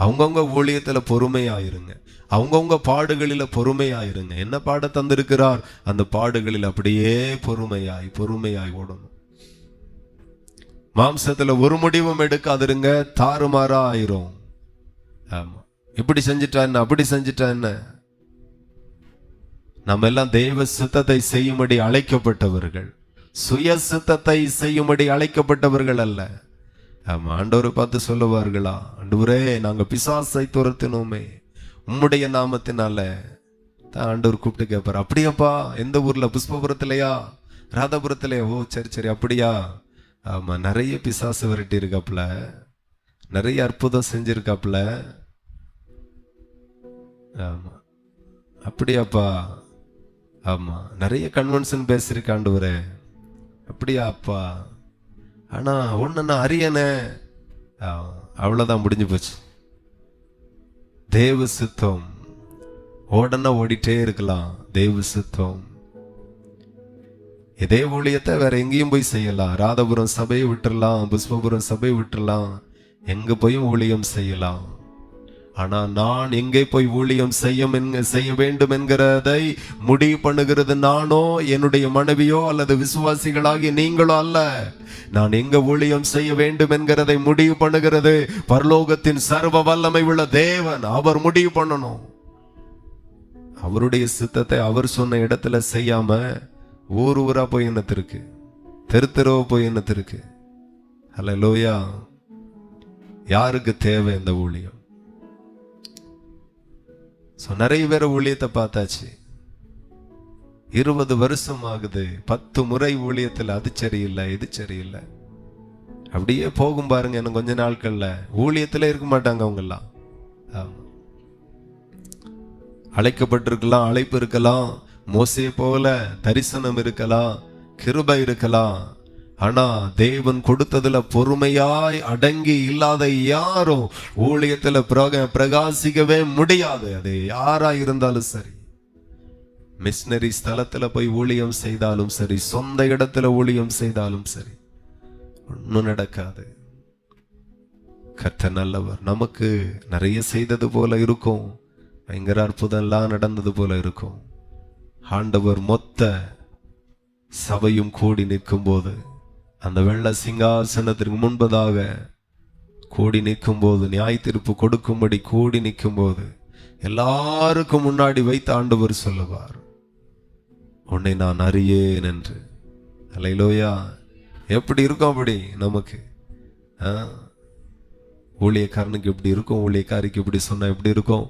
அவங்கவுங்க ஊழியத்துல பொறுமையா இருங்க, அவங்கவுங்க பாடுகளில பொறுமையா இருங்க. என்ன பாட தந்திருக்கிறார் அந்த பாடுகளில் அப்படியே பொறுமையாய் பொறுமையாய் ஓடணும். மாம்சத்துல ஒரு முடிவும் எடுக்காதிருங்க, தாறுமாறா ஆயிரும். ஆமா, இப்படி செஞ்சுட்டா என்ன, அப்படி செஞ்சுட்டா என்ன. நம்ம எல்லாம் தெய்வ சித்தத்தை செய்யும்படி அழைக்கப்பட்டவர்கள், சுய சித்தத்தை செய்யும்படி அழைக்கப்பட்டவர்கள் அல்ல. ஆமா, ஆண்டவரை பார்த்து சொல்லுவார்களா, ஆண்டவரே நாங்க பிசாசை துரத்தினோமே உம்முடைய நாமத்தினால. ஆண்டவர் கூப்பிட்டு கேட்பார், அப்படியாப்பா, எந்த ஊர்ல? புஷ்பபுரத்திலையா, ராதாபுரத்திலையா? ஓ சரி சரி, அப்படியா? ஆமா, நிறைய பிசாசு விரட்டி இருக்காப்புல, நிறைய அற்புதம் செஞ்சிருக்காப்புல. ஆமா, அப்படியாப்பா? ஆமா, நிறைய கன்வென்ஷன் பேசியிருக்க ஆண்டவரே. அப்படியாப்பா? ஆனா ஒண்ணு நான் அறியனே. அவ்வளவுதான், முடிஞ்சு போச்சு. தேவ சித்தம் ஓடனா ஓடிட்டே இருக்கலாம், தேவ சித்தம். இதே ஊழியத்தை வேற எங்கேயும் போய் செய்யலாம். ராதபுரம் சபையை விட்டுறலாம், புஷ்பபுரம் சபையை விட்டுறலாம், எங்க போய் ஊழியம் செய்யலாம். ஆனா நான் எங்கே போய் ஊழியம் செய்ய வேண்டும் என்கிறதை முடிவு பண்ணுகிறது நானோ, என்னுடைய மனைவியோ அல்லது விசுவாசிகளாகி நீங்களோ அல்ல. நான் எங்க ஊழியம் செய்ய வேண்டும் என்கிறதை முடிவு பண்ணுகிறது பரலோகத்தின் சர்வ வல்லமை உள்ள தேவன். அவர் முடிவு பண்ணணும். அவருடைய சித்தத்தை அவர் சொன்ன இடத்துல செய்யாம ஊர் ஊரா போய் என்னத்திருக்கு, தெருவா போய் என்னத்திருக்கு. ஹல்லேலூயா. யாருக்கு தேவை இந்த ஊழியம்? நிறைய பேர் ஊழியத்தை பார்த்தாச்சு. 20 வருஷம் ஆகுது, 10 முறை ஊழியத்தில் அது சரியில்லை, இது சரியில்லை, அப்படியே போகும் பாருங்க. இன்னும் கொஞ்ச நாட்கள்ல ஊழியத்துல இருக்க மாட்டாங்க அவங்க எல்லாம். அழைக்கப்பட்டிருக்கலாம், அழைப்பு இருக்கலாம், மோசே போல தரிசனம் இருக்கலாம், கிருபை இருக்கலாம். ஆனா தேவன் கொடுத்ததுல பொறுமையாய் அடங்கி இல்லாத யாரும் ஊழியத்துல பிரகாசிக்கவே முடியாது. அது யாரா இருந்தாலும் சரி, மிஷனரி ஸ்தலத்துல போய் ஊழியம் செய்தாலும் சரி, சொந்த இடத்துல ஊழியம் செய்தாலும் சரி, ஒன்னும் நடக்காது. கர்த்தர் நல்லவர். நமக்கு நிறைய செய்தது போல இருக்கும், பயங்கர அற்புதம் எல்லாம் நடந்தது போல இருக்கும். ஆண்டவர் மொத்த சபையும் கூடி நிற்கும் போது, அந்த வெள்ள சிங்காசனத்திற்கு முன்பதாக கூடி நிற்கும் போது, நியாய தீர்ப்பு கொடுக்கும்படி கூடி நிற்கும் போது, எல்லாருக்கும் முன்னாடி வைத்து ஆண்டவர் சொல்லுவார், உன்னை நான் அறியேன் என்று. அல்லேலூயா. எப்படி இருக்கும் அப்படி நமக்கு? ஊழியக்காரனுக்கு எப்படி இருக்கும்? ஊழியக்காரிக்கு எப்படி சொன்னா எப்படி இருக்கும்?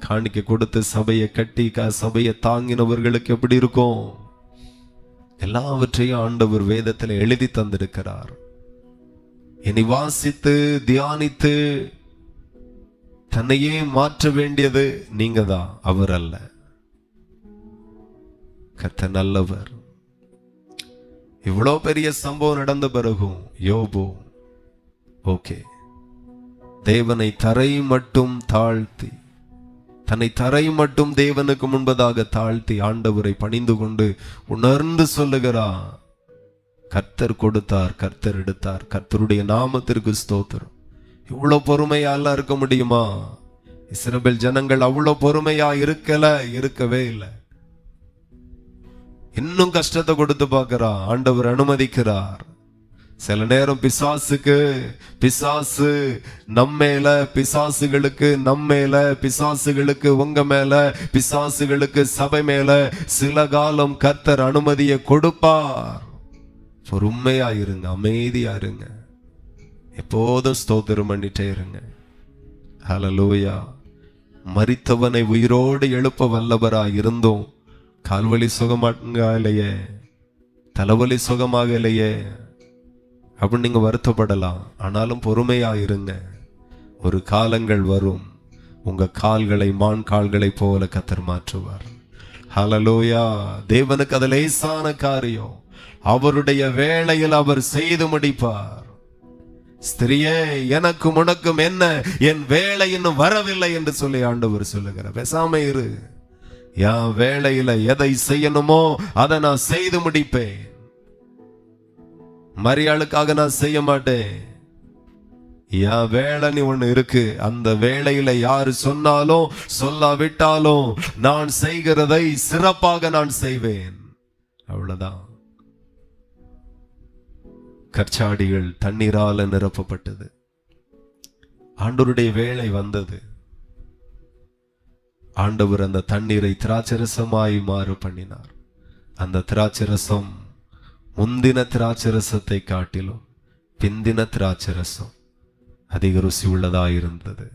காணிக்கை கொடுத்து சபையை கட்டி சபையை தாங்கினவர்களுக்கு எப்படி இருக்கும்? எல்லாவற்றையும் ஆண்டவர் வேதத்தில் எழுதி தந்திருக்கிறார். இனி வாசித்து தியானித்து தன்னையே மாற்ற வேண்டியது நீங்க தான், அவர் அல்ல. கர்த்தர் நல்லவர். இவ்வளவு பெரிய சம்பவம் நடந்த பிறகும் யோபு ஓகே, தேவனை தரை மட்டும் தாழ்த்தி, தன்னை தரை மட்டும் தேவனுக்கு முன்பதாக தாழ்த்தி ஆண்டவரை பணிந்து கொண்டு உணர்ந்து சொல்லுகிறார், கர்த்தர் கொடுத்தார், கர்த்தர் எடுத்தார், கர்த்தருடைய நாமத்திற்கு ஸ்தோத்திரம். இவ்வளவு பொறுமையா இருக்க முடியுமா? இஸ்ரவேல் ஜனங்கள் அவ்வளவு பொறுமையா இருக்கவே இல்லை. இன்னும் கஷ்டத்தை கொடுத்து பார்க்கிறார். ஆண்டவர் அனுமதிக்கிறார். சில நேரம் பிசாசு நம்மேல, பிசாசுகளுக்கு நம்மேல, பிசாசுகளுக்கு உங்க மேல, பிசாசுகளுக்கு சபை மேல சில காலம் கர்த்தர் அனுமதியை கொடுப்பார். பொறுமையா இருங்க, அமைதியா இருங்க, எப்போதும் ஸ்தோத்திரம் பண்ணிட்டே இருங்க. ஹல்லேலூயா. மரித்தவனை உயிரோடு எழுப்ப வல்லவராய் இருந்தோம் கால்வலி சுகமாக இல்லையே, தலைவலி சுகமாக இல்லையே அப்படின்னு நீங்க வருத்தப்படலாம். ஆனாலும் பொறுமையா இருங்க. ஒரு காலங்கள் வரும், உங்க கால்களை மான் கால்களை போல கர்த்தர் மாற்றுவார். ஹல்லேலூயா. தேவனுக்கு அது லேசான காரியம். அவருடைய வேளையில் அவர் செய்து முடிப்பார். ஸ்திரியே, எனக்கும் உனக்கும் என்ன, என் வேலை இன்னும் வரவில்லை என்று சொல்லி ஆண்டவர் சொல்லுகிறார். பேசாம இரு. என் வேளையில எதை செய்யணுமோ அதை நான் செய்து முடிப்பேன். மரியாளுக்காக நான் செய்ய மாட்டேன். என் வேலை ஒண்ணு இருக்கு. அந்த வேளையில யாரு சொன்னாலும் சொல்லாவிட்டாலும் நான் செய்கிறதை சிறப்பாக நான் செய்வேன். அவ்வளவுதான். கற்சாடிகள் தண்ணீரால நிரப்பப்பட்டது. ஆண்டவருடைய வேளை வந்தது. ஆண்டவர் அந்த தண்ணீரை திராட்சரசமாய் மாறு பண்ணினார். அந்த திராட்சரசம் முந்தின திராட்சரசத்தை காட்டிலும் பிந்தின திராட்சரசம் அதிக ருசி உள்ளதாயிருந்தது.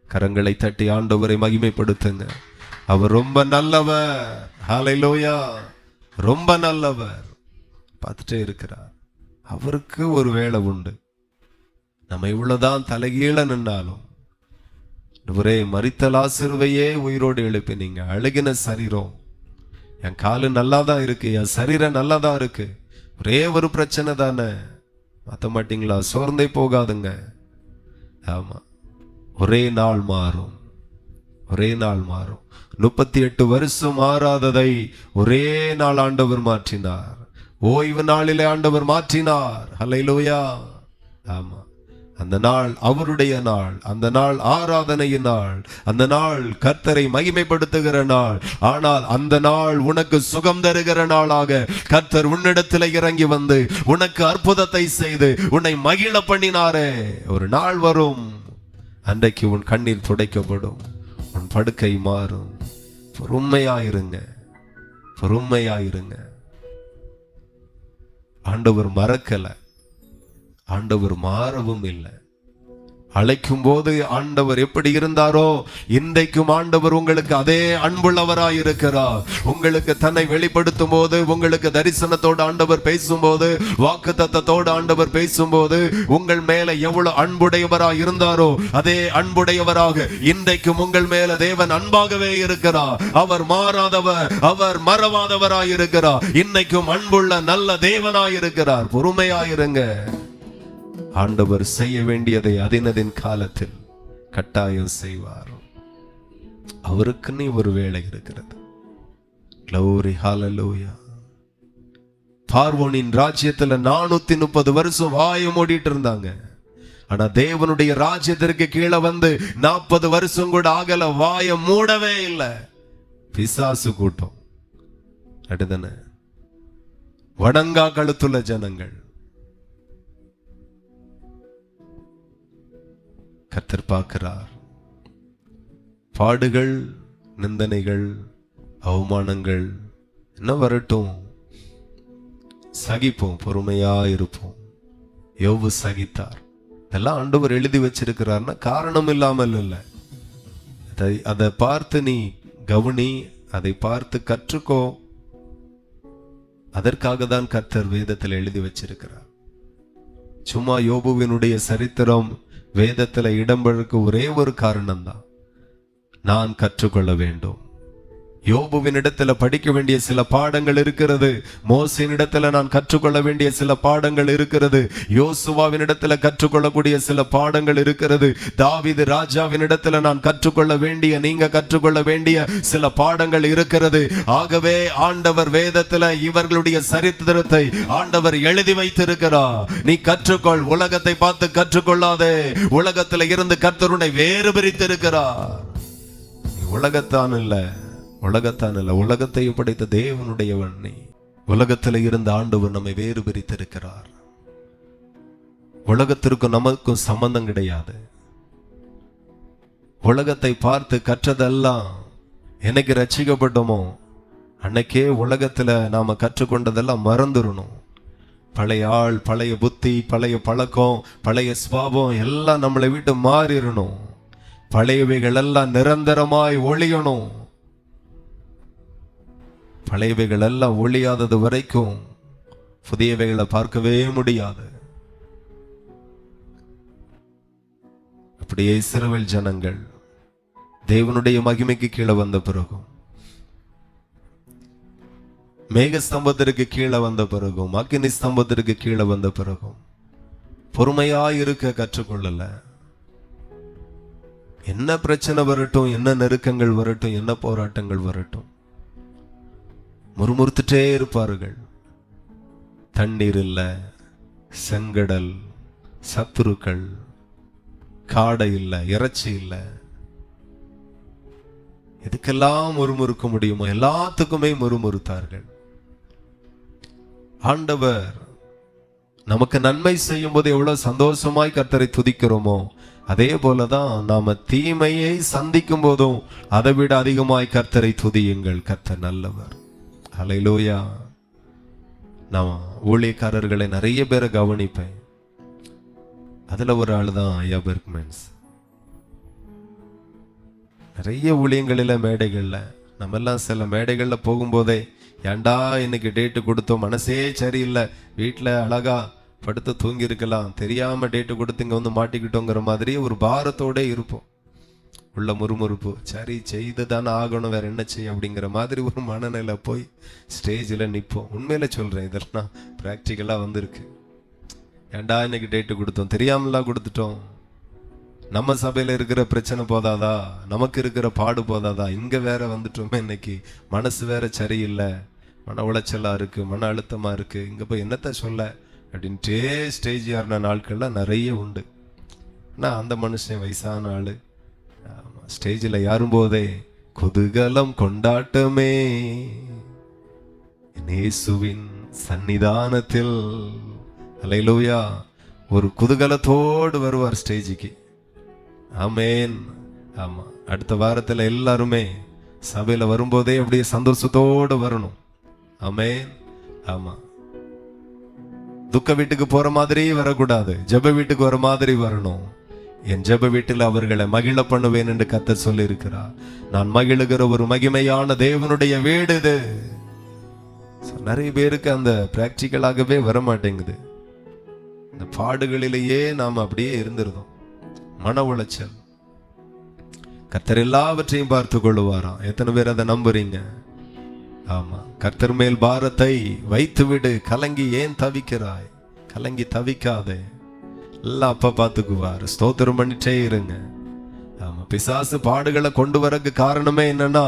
கரங்களை தட்டி ஆண்டவரை மகிமைப்படுத்துங்க. அவர் ரொம்ப நல்லவர். ஹல்லேலூயா. ரொம்ப நல்லவர். பார்த்துட்டே இருக்கிறார். அவருக்கு ஒரு வேலை உண்டு. நம்ம இவ்வளவுதான் தலைகீழ நின்னாலும், ஒரே மரித்த லாசருவையே உயிரோடு எழுப்பினீங்க. அழுகின சரீரம், என் காலு நல்லாதான் இருக்கு, என் சரீரம் நல்லாதான் இருக்கு, ஒரே ஒரு பிரச்சனை தானே, மாத்த மாட்டீங்களா? சோர்ந்தே போகாதுங்க. ஆமா, ஒரே நாள் மாறும், ஒரே நாள் மாறும். 38 வருஷம் மாறாததை ஒரே நாள் ஆண்டவர் மாற்றினார். ஓய்வு நாளிலே ஆண்டவர் மாற்றினார். ஹல்லேலூயா. ஆமா, அந்த நாள் அவருடைய நாள், அந்த நாள் ஆராதனையின் நாள், அந்த நாள் கர்த்தரை மகிமைப்படுத்துகிற நாள். ஆனால் அந்த நாள் உனக்கு சுகம் தருகிற நாளாக கர்த்தர் உன்னிடத்தில் இறங்கி வந்து உனக்கு அற்புதத்தை செய்து உன்னை மகிழ பண்ணினாரே. ஒரு நாள் வரும், அன்றைக்கு உன் கண்ணீர் துடைக்கப்படும், உன் படுக்கை மாறும். பொறுமையாயிருங்க, பொறுமையாயிருங்க. ஆண்டவர் மறக்கல, ஆண்டவர் மாறவும் இல்லை. அழைக்கும் போது ஆண்டவர் எப்படி இருந்தாரோ இன்றைக்கும் ஆண்டவர் உங்களுக்கு அதே அன்புள்ளவராய் இருக்கிறார். உங்களுக்கு தன்னை வெளிப்படுத்தும் போது, உங்களுக்கு தரிசனத்தோடு ஆண்டவர் பேசும்போது, வாக்குத்தத்தத்தோடு ஆண்டவர் பேசும்போது, உங்கள் மேல எவ்வளவு அன்புடையவராய் இருந்தாரோ அதே அன்புடையவராக இன்றைக்கும் உங்கள் மேல தேவன் அன்பாகவே இருக்கிறார். அவர் மாறாதவர், அவர் மறவாதவராய் இருக்கிறார். இன்னைக்கும் அன்புள்ள நல்ல தேவனாய் இருக்கிறார். பொறுமையாயிருங்க. ஆண்டவர் செய்ய வேண்டியதை அதினதின் காலத்தில் கட்டாயம் செய்வார். அவருக்குன்னு ஒரு வேலை இருக்கிறது. Glory, hallelujah. பார்வோனின் ராஜ்யத்துல 430 வருஷம் வாயை மூடிட்டு இருந்தாங்க. ஆனா தேவனுடைய ராஜ்யத்திற்கு கீழே வந்து 40 வருஷம் கூட ஆகல, வாயை மூடவே இல்லை. பிசாசு கூட்டம் அடுத்தன வடங்கா கழுத்துள்ள ஜனங்கள். கர்த்தர் பார்க்கிறார். பாடுகள், நிந்தனைகள், அவமானங்கள் என்ன வரட்டும், சகிப்போம், பொறுமையா இருப்போம். யோபு சகித்தார். இதெல்லாம் ஆண்டவர் எழுதி வச்சிருக்கிறார்னா காரணம் இல்லாமல் இல்லை. அதை பார்த்து நீ கவனி, அதை பார்த்து கற்றுக்கோ. அதற்காக தான் கர்த்தர் வேதத்தில் எழுதி வச்சிருக்கிறார். சும்மா யோபுவினுடைய சரித்திரம் வேதத்துல இடம்பெறக்கு ஒரே ஒரு காரணம் தான், நான் கற்றுக்கொள்ள வேண்டும். யோபுவின் இடத்துல படிக்க வேண்டிய சில பாடங்கள் இருக்கிறது. மோசேயின் இடத்துல நான் கற்றுக்கொள்ள வேண்டிய சில பாடங்கள் இருக்கிறது. யோசுவாவின் இடத்துல கற்றுக்கொள்ளக்கூடிய சில பாடங்கள் இருக்கிறது. தாவீது ராஜாவின் இடத்துல நான் கற்றுக்கொள்ள வேண்டிய, நீங்க கற்றுக்கொள்ள வேண்டிய சில பாடங்கள் இருக்கிறது. ஆகவே ஆண்டவர் வேதத்துல இவர்களுடைய சரித்திரத்தை ஆண்டவர் எழுதி வைத்திருக்கிறார். நீ கற்றுக்கொள். உலகத்தை பார்த்து கற்றுக்கொள்ளாதே. உலகத்துல இருந்து கர்த்தர் உன்னை வேறு பிரித்திருக்கிறார். நீ உலகத்தான் இல்ல, உலகத்தான் இல்ல, உலகத்தையும் படைத்த தேவனுடையவன் நீ. உலகத்தில் இருந்த ஆண்டவர் நம்மை வேறு பிரித்திருக்கிறார். உலகத்திற்கும் நமக்கும் சம்பந்தம் கிடையாது. உலகத்தை பார்த்து கற்றதெல்லாம் என்னைக்கு ரட்சிக்கப்பட்டோமோ அன்னைக்கே உலகத்துல நாம கற்றுக்கொண்டதெல்லாம் மறந்துடணும். பழைய ஆள், பழைய புத்தி, பழைய பழக்கம், பழைய சுபாவம் எல்லாம் நம்மளை விட்டு மாறிடணும். பழையவைகள் எல்லாம் நிரந்தரமாய் ஒழியணும். பழையவைகள் எல்லாம் ஒழியாதது வரைக்கும் புதியவைகளை பார்க்கவே முடியாது. அப்படியே இஸ்ரவேல் ஜனங்கள் தேவனுடைய மகிமைக்கு கீழே வந்த பிறகும், மேக ஸ்தம்பத்திற்கு கீழே வந்த பிறகும், அக்கினி ஸ்தம்பத்திற்கு கீழே வந்த பிறகும் பொறுமையாயிருக்க கற்றுக்கொள்ளல. என்ன பிரச்சனை வரட்டும், என்ன நெருக்கங்கள் வரட்டும், என்ன போராட்டங்கள் வரட்டும், முறுமுறுத்துட்டே இருப்பார்கள். தண்ணீர் இல்ல, செங்கடல், சத்துருக்கள், காடை இல்ல, இறைச்சி இல்ல, எதுக்கெல்லாம் முறுமுறுக்க முடியுமோ எல்லாத்துக்குமே முறுமுறுத்தார்கள். ஆண்டவர் நமக்கு நன்மை செய்யும் போது எவ்வளவு சந்தோஷமாய் கர்த்தரை துதிக்கிறோமோ அதே போலதான் நாம தீமையை சந்திக்கும் போதும் அதை விட அதிகமாய் கர்த்தரை துதியுங்கள். கர்த்தர் நல்லவர். ஹல்லேலூயா. நான் ஊழியக்காரர்களை நிறைய பேரை கவனிப்பேன். அதுல ஒரு ஆள் தான் ஐயா பெர்க்மன்ஸ். நிறைய ஊழியங்களில, மேடைகள்ல, நம்ம எல்லாம் சில மேடைகள்ல போகும்போதே ஏண்டா இன்னைக்கு டேட்டு கொடுத்தோம், மனசே சரியில்லை, வீட்டுல அழகா படுத்து தூங்கி இருக்கலாம், தெரியாம டேட்டு கொடுத்து இங்க வந்து மாட்டிக்கிட்டோங்கிற மாதிரி ஒரு பாரத்தோட இருப்போம். உள்ள முறுமுறுப்பு, சரி செய்து தானே ஆகணும், வேற என்ன செய்ய அப்படிங்கிற மாதிரி ஒரு மனநிலை போய் ஸ்டேஜில் நிற்போம். உண்மையில சொல்றேன், இதெல்லாம் பிராக்டிக்கலா வந்திருக்கு. ஏண்டா இன்னைக்கு டேட்டு கொடுத்தோம், தெரியாமலாம் கொடுத்துட்டோம். நம்ம சபையில இருக்கிற பிரச்சனை போதாதா, நமக்கு இருக்கிற பாடு போதாதா, இங்க வேற வந்துட்டோமே, இன்னைக்கு மனசு வேற சரியில்லை, மன உளைச்சலா இருக்கு, மன அழுத்தமா இருக்கு, இங்க போய் என்னத்த சொல்ல அப்படின்ட்டே ஸ்டேஜ் ஏறின நாட்கள்லாம் நிறைய உண்டு. நான் அந்த மனுஷன் வயசான ஆளு, ஸ்டேஜில் ஏறும்போதே குதூகலம் கொண்டாட்டமே இயேசுவின் சன்னிதானத்தில், அல்லேலூயா, ஒரு குதூகலத்தோடு வருவார் ஸ்டேஜுக்கு. ஆமேன். ஆமா, அடுத்த வாரத்துல எல்லாருமே சபையில வரும்போதே அப்படியே சந்தோஷத்தோடு வரணும். ஆமேன். ஆமா, துக்க வீட்டுக்கு போற மாதிரி வரக்கூடாது, ஜெப வீட்டுக்கு வர மாதிரி வரணும். என் ஜெப வீட்டில் அவர்களை மகிழ பண்ணுவேன் என்று கர்த்தர் சொல்லி இருக்கிறார். நான் மகிழுகிற ஒரு மகிமையான தேவனுடைய வீடு இது. நிறைய பேருக்கு அந்த பிராக்டிக்கலாகவே வர மாட்டேங்குது. இந்த பாடுகளிலேயே நாம் அப்படியே இருந்திருந்தோம். மன உளைச்சல். கர்த்தர் எல்லாவற்றையும் பார்த்து கொள்ளுவாராம். எத்தனை பேர் அதை நம்புறீங்க? ஆமா, கர்த்தர் மேல் பாரத்தை வைத்து விடு. கலங்கி ஏன் தவிக்கிறாய்? கலங்கி தவிக்காதே, எல்லாம் அப்பா பார்த்துக்குவார். ஸ்தோத்திரம் பண்ணிட்டே இருங்க. ஆமா, பிசாசு பாடுகளை கொண்டு வரக்கு காரணமே என்னன்னா,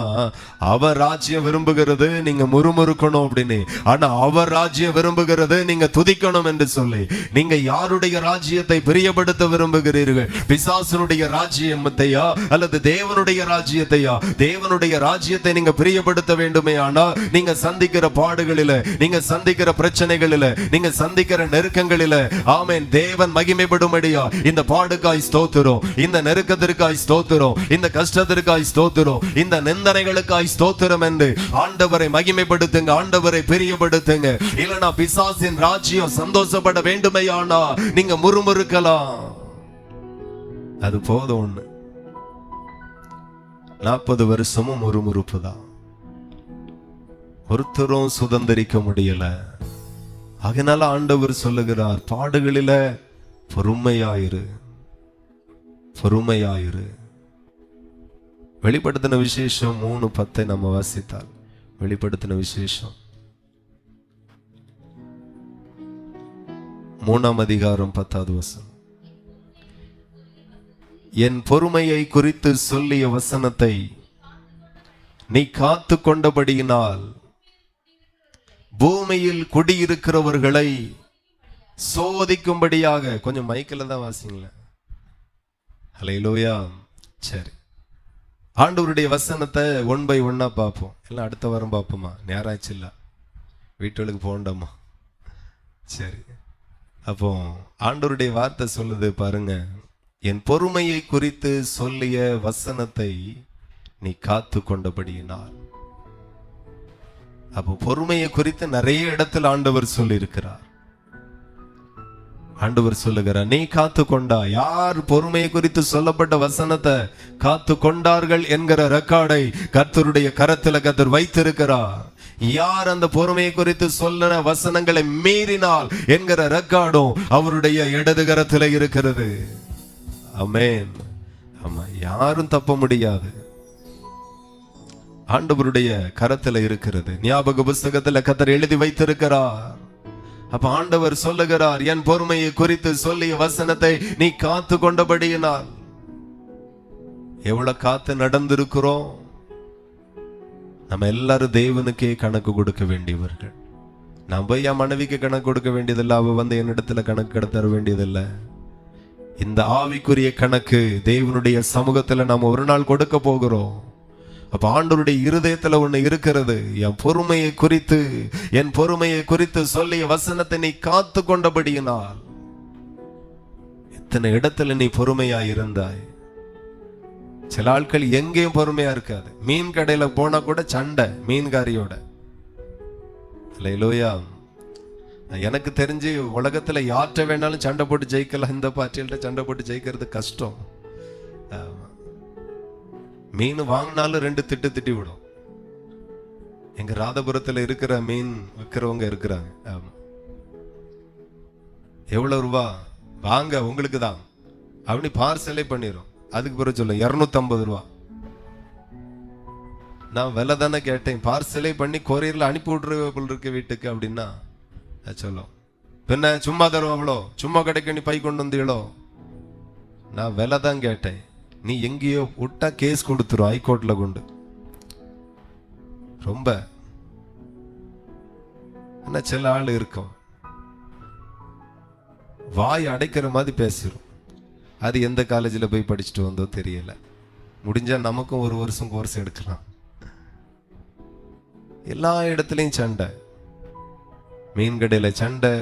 அவர் ராஜ்யம் விரும்புகிறது நீங்க முறுமுறுக்கணும் அப்படின்னு, ஆனா அவர் ராஜ்யம் விரும்புகிறது நீங்க துதிக்கணும் என்று சொல்லி. நீங்க யாருடைய ராஜ்யத்தை பிரியப்படுத்த விரும்புகிறீர்கள்? பிசாசுனுடைய ராஜ்யத்தையா அல்லது தேவனுடைய ராஜ்யத்தையா? தேவனுடைய ராஜ்யத்தை நீங்க பிரியப்படுத்த வேண்டுமே ஆனால் நீங்க சந்திக்கிற பாடுகளில, நீங்க சந்திக்கிற பிரச்சனைகளில, நீங்க சந்திக்கிற நெருக்கங்களில, ஆமென், தேவன் மகிமைப்படும்படியா இந்த பாடுக்காய் ஸ்தோத்திரம், இந்த நெருக்கத்திற்காய் ஸ்தோத்திரம், இந்த கஷ்டத்திற்காய் ஸ்தோத்திரம், இந்த நிந்தனைகளுக்காய் ஸ்தோத்திரம் என்று ஆண்டவரை மகிமைப்படுத்துங்க, ஆண்டவரை பிரியப்படுத்துங்க. இல்லனா பிசாசின் ராஜ்யம் சந்தோஷப்பட வேண்டுமையானா நீங்க முறுமுறுக்கலாம். அது போதும். ஒண்ணு 40 வருஷமும் முறுமுறுப்பு தான். ஒருத்தரும் சுதந்திரிக்க முடியல. அதனால ஆண்டவர் சொல்லுகிறார், பாடுகளில பொறுமையாயிரு, பொறுமையாயிரு. வெளிப்படுத்தின விசேஷம் 3:10 நம்ம வாசித்தால், வெளிப்படுத்தின விசேஷம் 3ஆம் அதிகாரம் 10வது வசனம். என் பொறுமையை குறித்து சொல்லிய வசனத்தை நீ காத்து கொண்டபடியினால் பூமியில் குடியிருக்கிறவர்களை சோதிக்கும்படியாக. கொஞ்சம் மைக்கில் தான் வாசிங்களேன். ஹல்லேலூயா. சரி, ஆண்டவருடைய வசனத்தை 1 by 1 பார்ப்போம். எல்லாம் அடுத்த வாரம் பார்ப்போமா? நேராச்சு இல்லை, வீட்டுக்கு போண்டோமா? சரி, அப்போ ஆண்டவருடைய வார்த்தை சொல்லுது பாருங்க, என் பொறுமையை குறித்து சொல்லிய வசனத்தை நீ காத்து கொண்டபடியினால். அப்போ பொறுமையை குறித்து நிறைய இடத்துல ஆண்டவர் சொல்லி இருக்கிறார். ஆண்டவர் சொல்லுகிறார், நீ காத்து கொண்டா. யார் பொறுமையை குறித்து சொல்லப்பட்ட வசனத்தை காத்து கொண்டார்கள் என்கிற ரெக்கார்டை கர்த்தருடைய கரத்துல கர்த்தர் வைத்திருக்கிறார். யார் அந்த பொறுமையை குறித்து சொல்ல வசனங்களை மீறினால் என்கிற ரெக்கார்டும் அவருடைய இடது கரத்துல இருக்கிறது. ஆமென். ஆமா, யாரும் தப்ப முடியாது, ஆண்டவருடைய கரத்துல இருக்கிறது. ஞாபக புஸ்தகத்துல கர்த்தர் எழுதி வைத்திருக்கிறார். அப்ப ஆண்டவர் சொல்லுகிறார், என் பொறுமையை குறித்து சொல்லிய வசனத்தை நீ காத்து கொண்டபடியினால். எவ்வளவு காத்து நடந்திருக்கிறோம். நம்ம எல்லாரும் தேவனுக்கே கணக்கு கொடுக்க வேண்டியவர்கள். நான் போய் என் மனைவிக்கு கணக்கு கொடுக்க வேண்டியதில்லை, அவ வந்து என்னிடத்துல கணக்கு தர வேண்டியதில்லை. இந்த ஆவிக்குரிய கணக்கு தேவனுடைய சமூகத்துல நாம் ஒரு நாள் கொடுக்க போகிறோம். அப்ப ஆண்டவருடைய இருதயத்துல ஒண்ணு இருக்கிறது, என் பொறுமையை குறித்து சொல்லிய வசனத்தை நீ காத்து கொண்டபடியினால். எத்தனை இடத்துல நீ பொறுமையா இருந்தாய். சில ஆட்கள் எங்கேயும் பொறுமையா இருக்காது. மீன் கடையில போனா கூட சண்டை மீன்காரியோட. அல்லேலூயா. எனக்கு தெரிஞ்சு உலகத்துல யார்கிட்ட வேணாலும் சண்டை போட்டு ஜெயிக்கலாம், இந்த பார்ட்டியில்ட்ட சண்டை போட்டு ஜெயிக்கிறது கஷ்டம். மீன் வாங்கினாலும் 2 திட்டி விடும். எங்க ராதபுரத்துல இருக்கிற மீன் விற்கிறவங்க இருக்கிறாங்க. ஆமா, எவ்வளவு ரூபா வாங்க உங்களுக்கு தான் அப்படி பார்சலே பண்ணிரும். அதுக்கு பிறகு சொல்ல 250 ரூபா. நான் விலை தானே கேட்டேன், பார்சலே பண்ணி கொரியர்ல அனுப்பி விட்ருவோம் இருக்கு வீட்டுக்கு அப்படின்னா சொல்லும். பின்ன சும்மா தருவோம், அவ்வளோ சும்மா கிடைக்க நீ பை கொண்டு வந்தீங்களோ? நான் விலை தான் கேட்டேன், நீ எங்கேயோ விட்டா கேஸ் கொடுத்துரும் ஹைகோர்ட்ல கொண்டு. ரொம்ப என்ன சில ஆள் இருக்கும், வாய் அடைக்கிற மாதிரி பேசிடும். அது எந்த காலேஜில் போய் படிச்சுட்டு வந்தோ தெரியல. முடிஞ்சா நமக்கும் 1 வருஷம் கோர்ஸ் எடுக்கலாம். எல்லா இடத்துலையும் சண்டை, மீன் கடையில் சண்டை,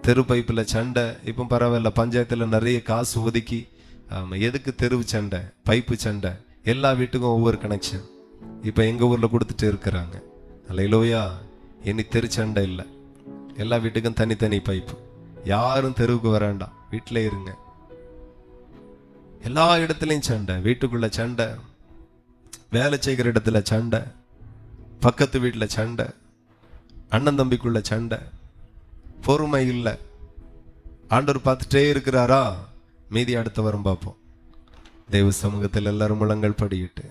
தெரு பைப்பில் சண்டை. இப்போ பரவாயில்ல, பஞ்சாயத்தில் நிறைய காசு ஒதுக்கி எதுக்கு தெருவு சண்டை, பைப்பு சண்டை, எல்லா வீட்டுக்கும் ஒவ்வொரு கனெக்ஷன் இப்போ எங்கள் ஊரில் கொடுத்துட்டு இருக்கிறாங்க. அல்லேலூயா. இனி தெரு சண்டை இல்லை, எல்லா வீட்டுக்கும் தனித்தனி பைப்பு. யாரும் தெருவுக்கு வராண்டாம், வீட்டிலே இருங்க. எல்லா இடத்துலையும் சண்டை, வீட்டுக்குள்ள சண்டை, வேலை செய்கிற இடத்துல சண்டை, பக்கத்து வீட்டில் சண்டை, அண்ணன் தம்பிக்குள்ள சண்டை. பொறுமை இல்லை. ஆண்டவர் பார்த்துட்டே இருக்கிறாரா? மீதி அடுத்த வரும் பார்ப்போம். தெய்வ சமூகத்தில் எல்லாரும் முழங்கள் படியிட்டு,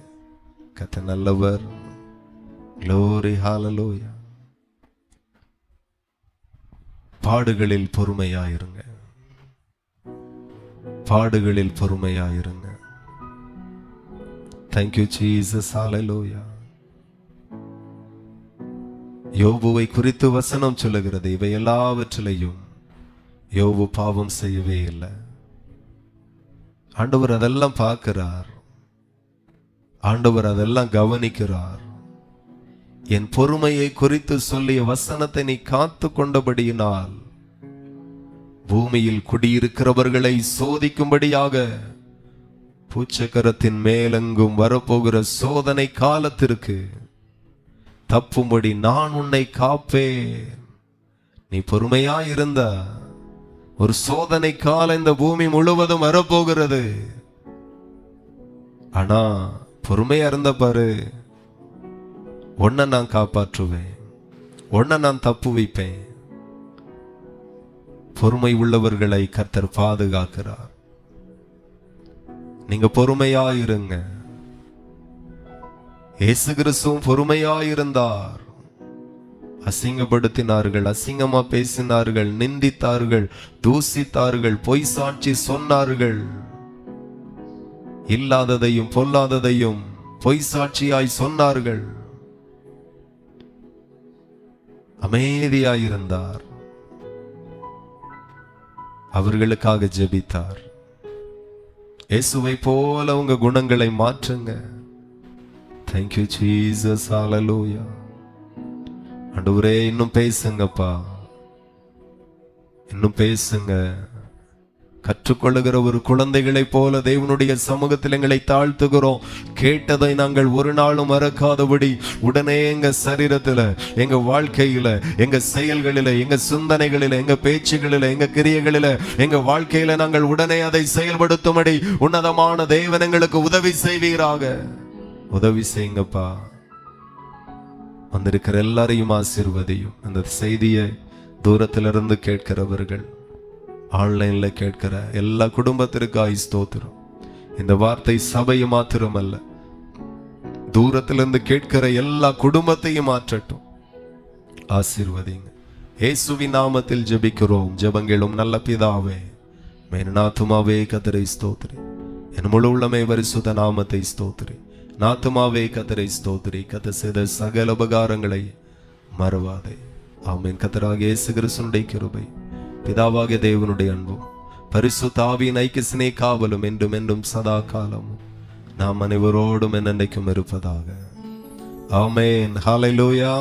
கர்த்தர் நல்லவர். glory hallelujah. பாடுகளில் பொறுமையாயிருங்க, பாடுகளில் பொறுமையாயிருங்க. Thank you Jesus, hallelujah. யோபுவை குறித்து வசனம் சொல்லுகிறது, இவை எல்லாவற்றிலையும் யோபு பாவம் செய்யவே இல்லை. ஆண்டவர் அதெல்லாம் பார்க்கிறார், ஆண்டவர் அதெல்லாம் கவனிக்கிறார். என் பொறுமையை குறித்து சொல்லிய வசனத்தை நீ காத்து கொண்டபடியினால் பூமியில் குடியிருக்கிறவர்களை சோதிக்கும்படியாக பூச்சக்கரத்தின் மேலெங்கும் வரப்போகிற சோதனை காலத்திற்கு தப்பும்படி நான் உன்னை காப்பேன். நீ பொறுமையாயிருந்த ஒரு சோதனை காலம் இந்த பூமி முழுவதும் வரப்போகிறது. ஆனா பொறுமையா இருந்த பாரு, உன்னை நான் காப்பாற்றுவேன், உன்னை நான் தப்பு வைப்பேன். பொறுமை உள்ளவர்களை கர்த்தர் பாதுகாக்கிறார். நீங்க பொறுமையாயிருங்க. இயேசு கிறிஸ்துவும் பொறுமையாயிருந்தார். அசிங்கப்படுத்தினார்கள், அசிங்கமா பேசினார்கள், நிந்தித்தார்கள், தூசித்தார்கள், பொய் சாட்சி சொன்னார்கள், இல்லாததையும் பொல்லாததையும் பொய் சாட்சியாய் சொன்னார்கள். அமைதியாயிருந்தார். அவர்களுக்காக ஜெபித்தார். இயேசுவை போல உங்க குணங்களை மாற்றுங்க. Thank you Jesus, hallelujah. ஆண்டவரே, இன்னும் பேசுங்கப்பா, இன்னும் பேசுங்க. கற்றுக்கொள்ளுகிற ஒரு குழந்தைகளை போல தேவனுடைய சமூகத்தில் எங்களை தாழ்த்துகிறோம். கேட்டதை நாங்கள் ஒரு நாளும் மறக்காதபடி உடனே எங்க சரீரத்துல, எங்க வாழ்க்கையில, எங்க செயல்களில, எங்க சிந்தனைகளில, எங்க பேச்சுகளில, எங்க கிரியைகளில, எங்க வாழ்க்கையில நாங்கள் உடனே அதை செயல்படுத்தும்படி உன்னதமான தேவன் எங்களுக்கு உதவி செய்வீராக. உதவி செய்யுங்கப்பா. வந்திருக்கிற எல்லாரையும் ஆசீர்வதியும். அந்த செய்தியை தூரத்திலிருந்து கேட்கிறவர்கள், ஆன்லைன்ல கேட்கிற எல்லா குடும்பத்திற்காக ஸ்தோத்திரம். இந்த வார்த்தை சபையை மாத்திரமல்ல, தூரத்திலிருந்து கேட்கிற எல்லா குடும்பத்தையும் மாற்றட்டும். ஆசீர்வதிங்க. இயேசுவின் நாமத்தில் ஜெபிக்கிறோம். ஜெபங்களும் நல்ல பிதாவே. மேனாத்துமாவே கர்த்தரை ஸ்தோத்திரி. என் முழு உள்ளமே பரிசுத்த நாமத்தை ஸ்தோத்திரி. நாத்துமாவே கர்த்தரை ஸ்தோத்திரி. கர்த்தர் செய்த சகல உபகாரங்களை மறவாதே. ஆமென். கர்த்தராகிய இயேசு கிறிஸ்துவின் கிருபை, பிதாவாகிய தேவனுடைய அன்பும் பரிசுத்த ஆவியின் ஐக்கிய சிநேகாவலும் என்றும் என்றும் சதா காலமும் நாம் அனைவரோடும் என்னென்றைக்கும் இருப்பதாக. ஆமென். ஹல்லேலூயா.